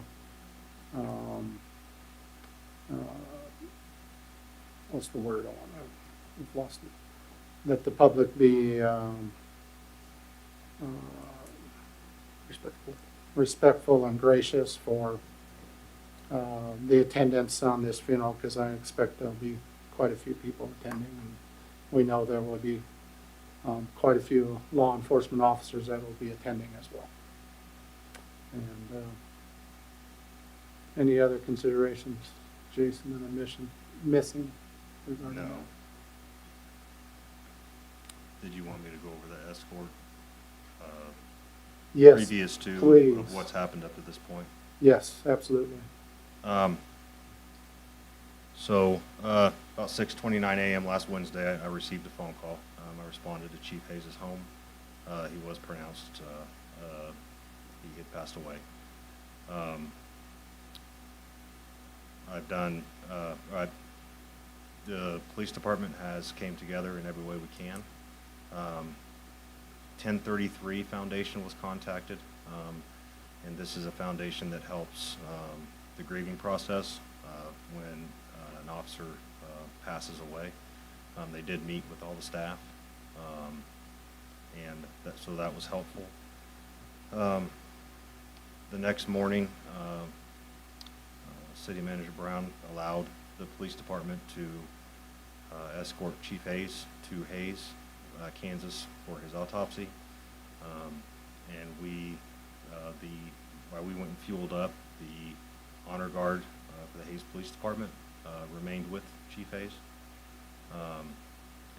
what's the word I want? I've lost it. That the public be respectful and gracious for the attendance on this funeral, because I expect there'll be quite a few people attending, and we know there will be quite a few law enforcement officers that will be attending as well. And any other considerations, Jason, that I'm missing regarding No. that? Did you want me to go over the escort Yes, previous to please. of what's happened up to this point? Yes, absolutely. So about 6:29 a.m. last Wednesday, I received a phone call. I responded to Chief Hayes' home. He was pronounced he had passed away. I've done, the police department has came together in every way we can. 1033 Foundation was contacted, and this is a foundation that helps the grieving process when an officer passes away. They did meet with all the staff, and so that was helpful. The next morning, City Manager Brown allowed the police department to escort Chief Hayes to Hayes, Kansas for his autopsy. And while we went and fueled up, the honor guard for the Hayes Police Department remained with Chief Hayes.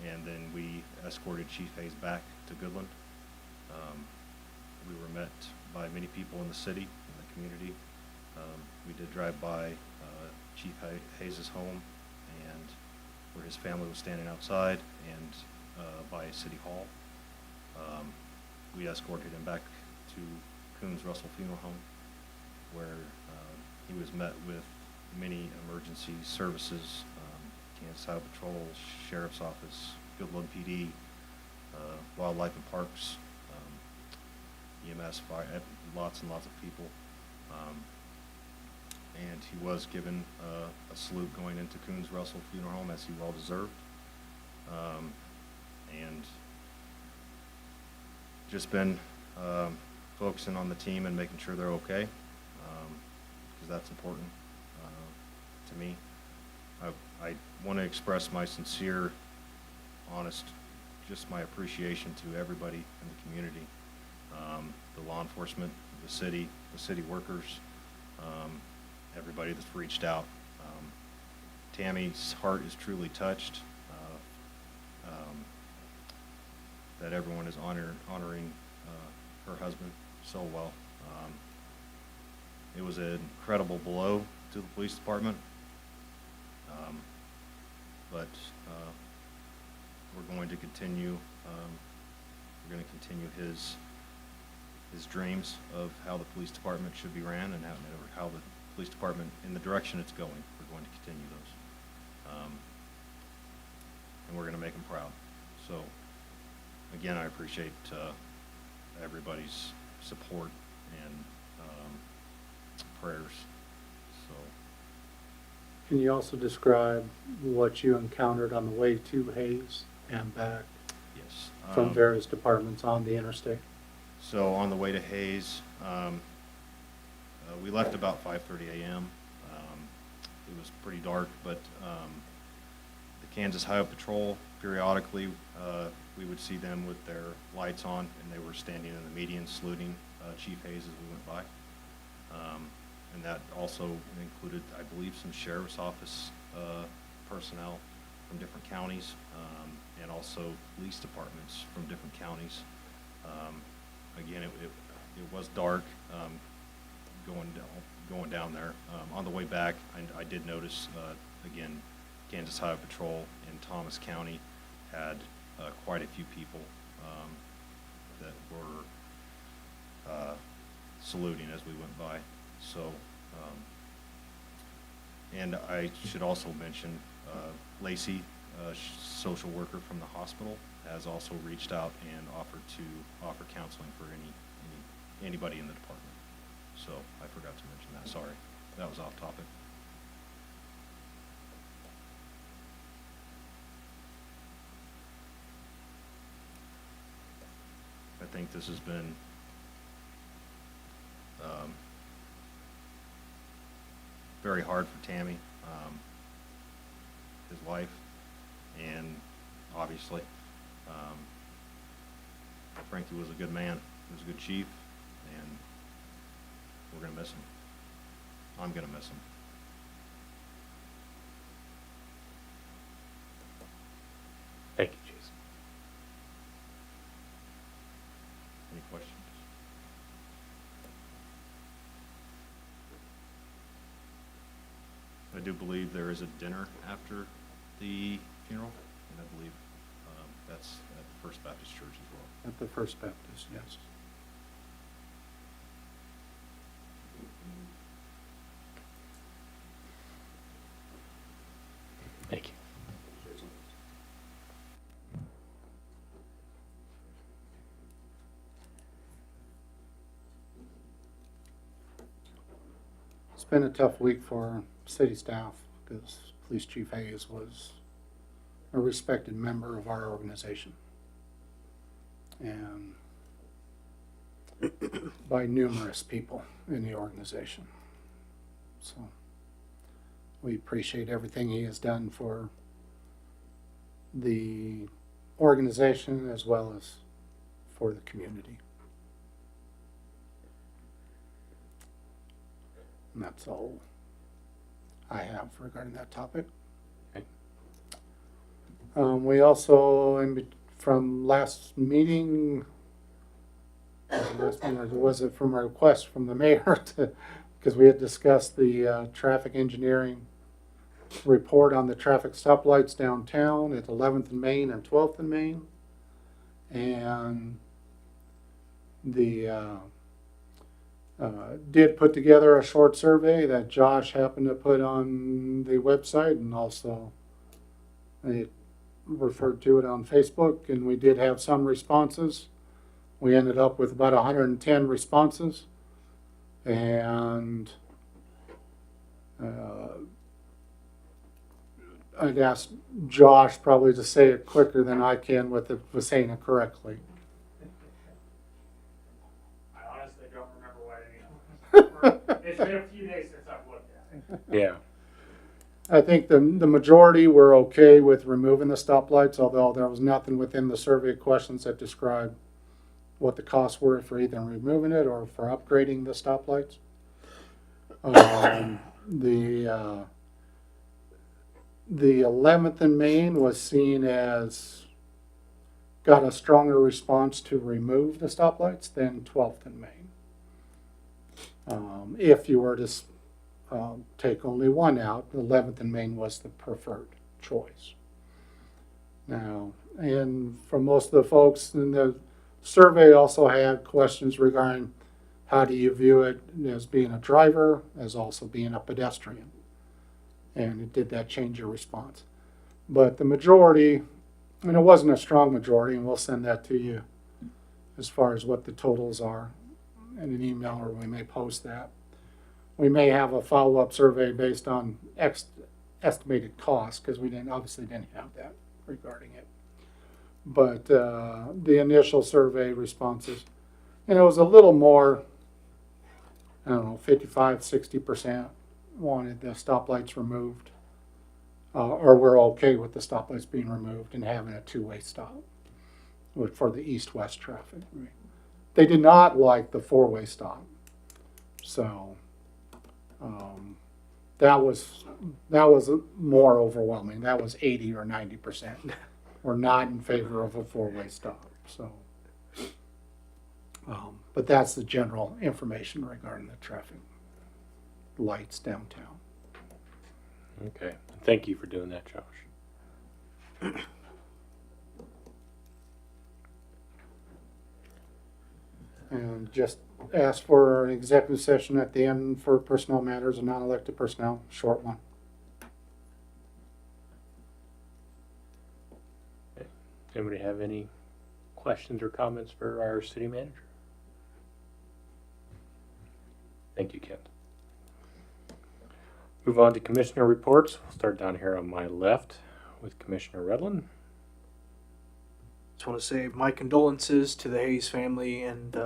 And then we escorted Chief Hayes back to Goodland. We were met by many people in the city, in the community. We did drive by Chief Hayes' home, and where his family was standing outside, and by City Hall. We escorted him back to Coons Russell Funeral Home, where he was met with many emergency services, Kansas Highway Patrol, Sheriff's Office, Goodland PD, Wildlife and Parks, EMS, fire, lots and lots of people. And he was given a salute going into Coons Russell Funeral Home, as he well deserved. And just been focusing on the team and making sure they're okay, because that's important to me. I want to express my sincere, honest, just my appreciation to everybody in the community, the law enforcement, the city workers, everybody that's reached out. Tammy's heart is truly touched that everyone is honoring her husband so well. It was an incredible blow to the police department, but we're going to continue. We're going to continue his dreams of how the police department should be ran, and how the police department, in the direction it's going, we're going to continue those. And we're going to make him proud. So, again, I appreciate everybody's support and prayers. So, Can you also describe what you encountered on the way to Hayes and back yes. from various departments on the interstate? So on the way to Hayes, we left about 5:30 a.m. It was pretty dark, but the Kansas Highway Patrol, periodically, we would see them with their lights on, and they were standing in the median saluting Chief Hayes as we went by. And that also included, I believe, some sheriff's office personnel from different counties, and also police departments from different counties. Again, it was dark going down there. On the way back, I did notice, again, Kansas Highway Patrol in Thomas County had quite a few people that were saluting as we went by. So, and I should also mention Lacey, social worker from the hospital, has also reached out and offer counseling for anybody in the department. So I forgot to mention that. Sorry, that was off topic. I think this has been very hard for Tammy, his wife, and obviously Frankie was a good man. He was a good chief, and we're going to miss him. I'm going to miss him. Thank you, Jason. Any questions? I do believe there is a dinner after the funeral, and I believe that's at First Baptist Church as well. At the First Baptist, yes. Thank you. It's been a tough week for city staff because Police Chief Hayes was a respected member of our organization. And by numerous people in the organization. So we appreciate everything he has done for the organization as well as for the community. And that's all I have regarding that topic. Okay. We also, from last meeting, was it from a request from the mayor to, because we had discussed the traffic engineering report on the traffic stoplights downtown at 11th and Main and 12th and Main, and the did put together a short survey that Josh happened to put on the website, and also it referred to it on Facebook, and we did have some responses. We ended up with about 110 responses, and I'd ask Josh probably to say it quicker than I can with saying it correctly. I honestly don't remember what any of them. It's been a few days since I've looked at it. Yeah. I think the majority were okay with removing the stoplights, although there was nothing within the survey questions that described what the costs were for either removing it or for upgrading the stoplights. The 11th and Main was seen as got a stronger response to remove the stoplights than 12th and Main. If you were to take only one out, the 11th and Main was the preferred choice. Now, and for most of the folks in the survey also had questions regarding how do you view it as being a driver, as also being a pedestrian. And did that change your response? But the majority, and it wasn't a strong majority, and we'll send that to you as far as what the totals are in an email, or we may post that. We may have a follow-up survey based on estimated costs, because we obviously didn't have that regarding it. But the initial survey responses, and it was a little more, I don't know, 55, 60% wanted the stoplights removed, or were okay with the stoplights being removed and having a two-way stop for the east-west traffic. They did not like the four-way stop. So that was more overwhelming. That was 80 or 90% were not in favor of a four-way stop. So, but that's the general information regarding the traffic lights downtown. Okay. Thank you for doing that, Josh. And just ask for an executive session at the end for personnel matters and non-elected personnel, short one. Okay. Anybody have any questions or comments for our city manager? Thank you, Kent. Move on to commissioner reports. We'll start down here on my left with Commissioner Redlin. Just want to say my condolences to the Hayes family, and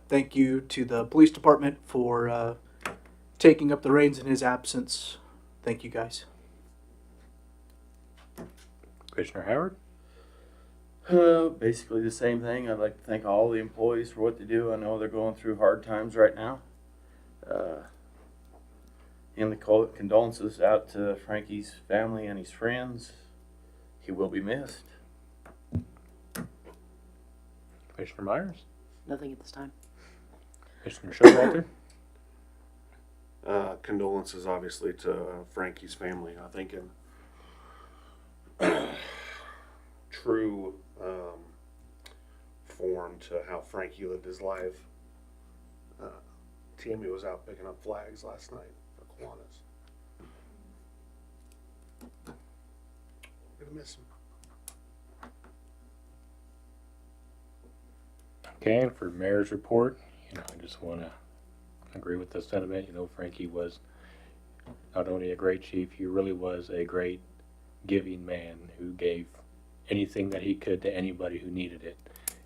thank you to the police department for taking up the reins in his absence. Thank you, guys. Commissioner Howard. Basically the same thing. I'd like to thank all the employees for what they do. I know they're going through hard times right now. And the condolences out to Frankie's family and his friends. He will be missed. Commissioner Myers. Nothing at this time. Commissioner Showalter. Condolences, obviously, to Frankie's family. I think in true form to how Frankie lived his life. Tammy was out picking up flags last night for Kiwanis. Gonna miss him. Okay, and for mayor's report, I just want to agree with the sentiment. Frankie was not only a great chief, he really was a great giving man who gave anything that he could to anybody who needed it,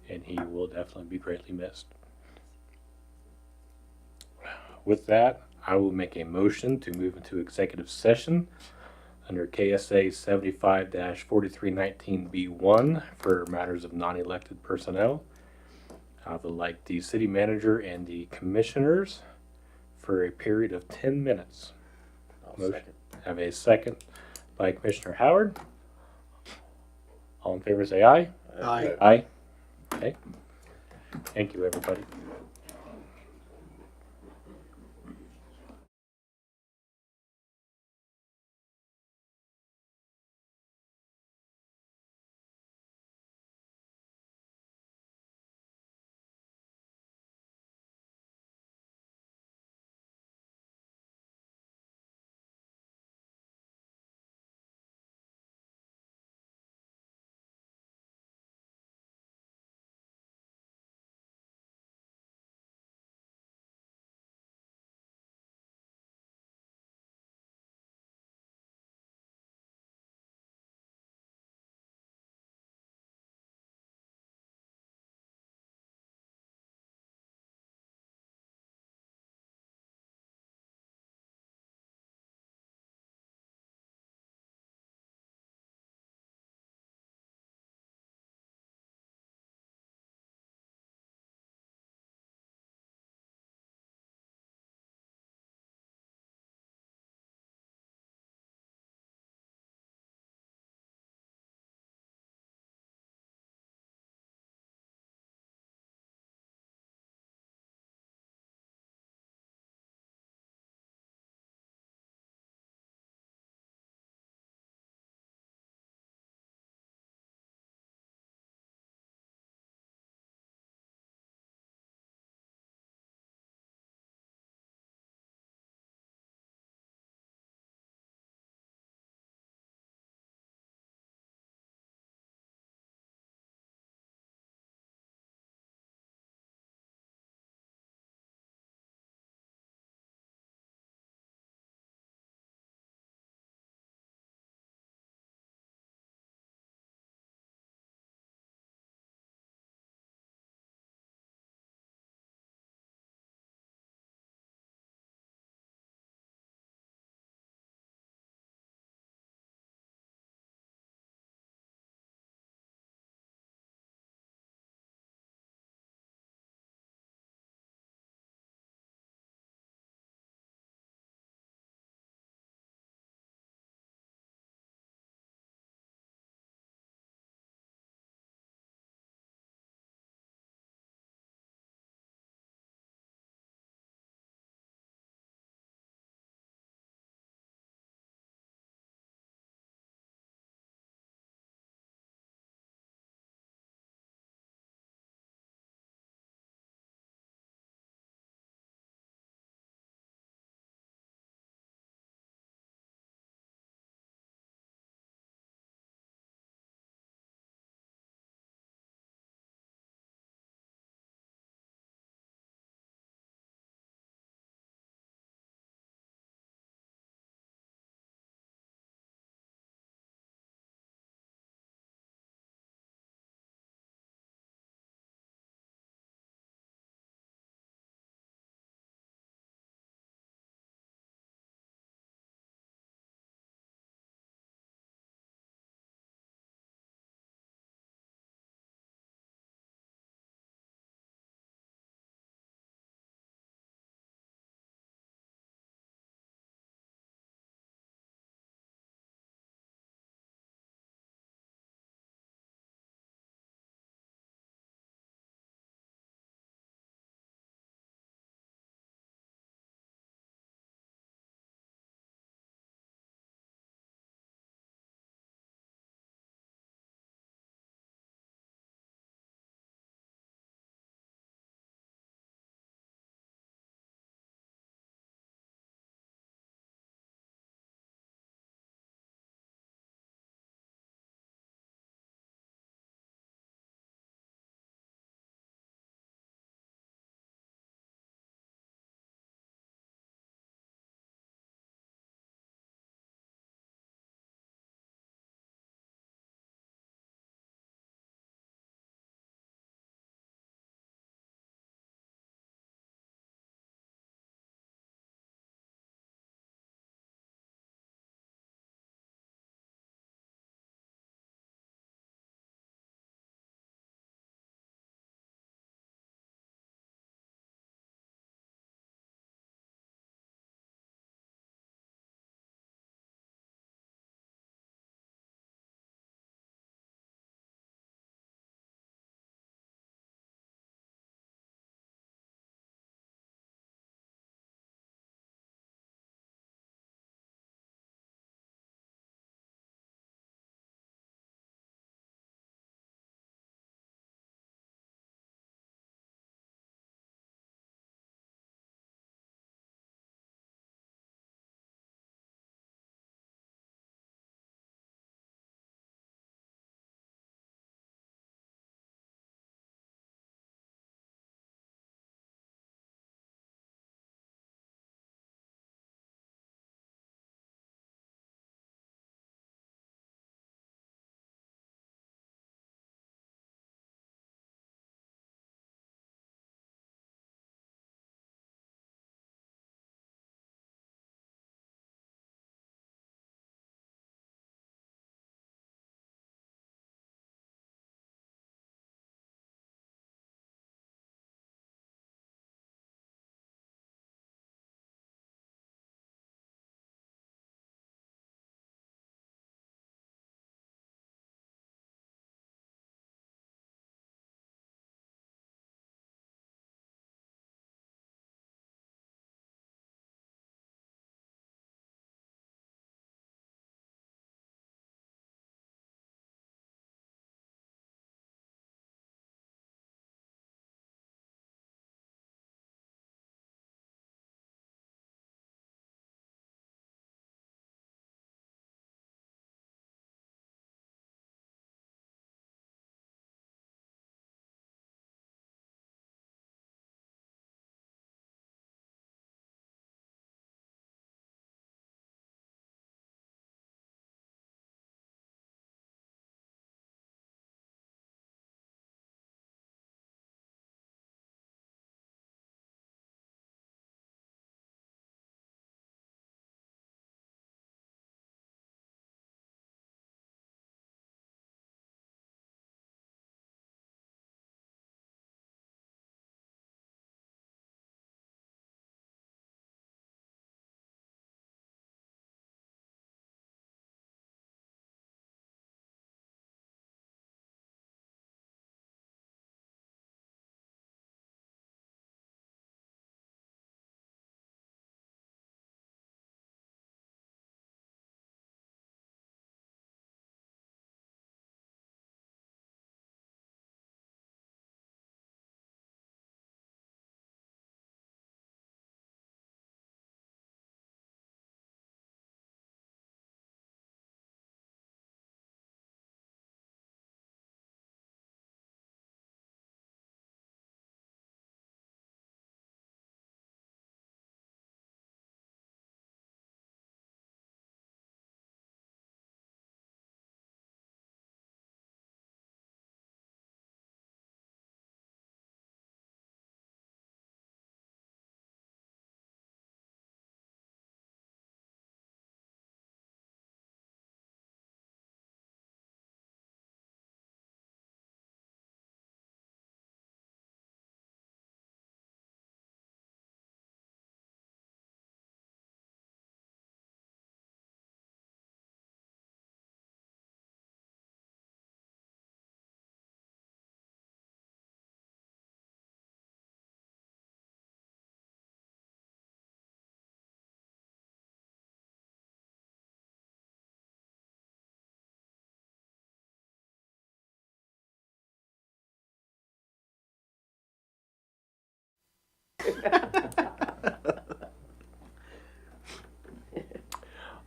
and he will definitely be greatly missed. With that, I will make a motion to move into executive session under KSA 75-4319B1 for matters of non-elected personnel. I would like the city manager and the commissioners for a period of 10 minutes. I'll Motion. second. Have a second by Commissioner Howard. All in favor say aye. Aye. Aye. Okay. Thank you, everybody.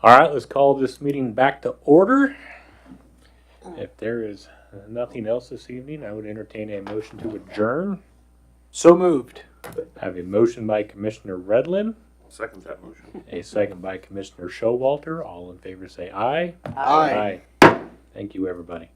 All right, let's call this meeting back to order. If there is nothing else this evening, I would entertain a motion to adjourn. So moved. I have a motion by Commissioner Redlin, Second that motion. a second by Commissioner Showalter. All in favor say aye. Aye. Aye. Thank you, everybody.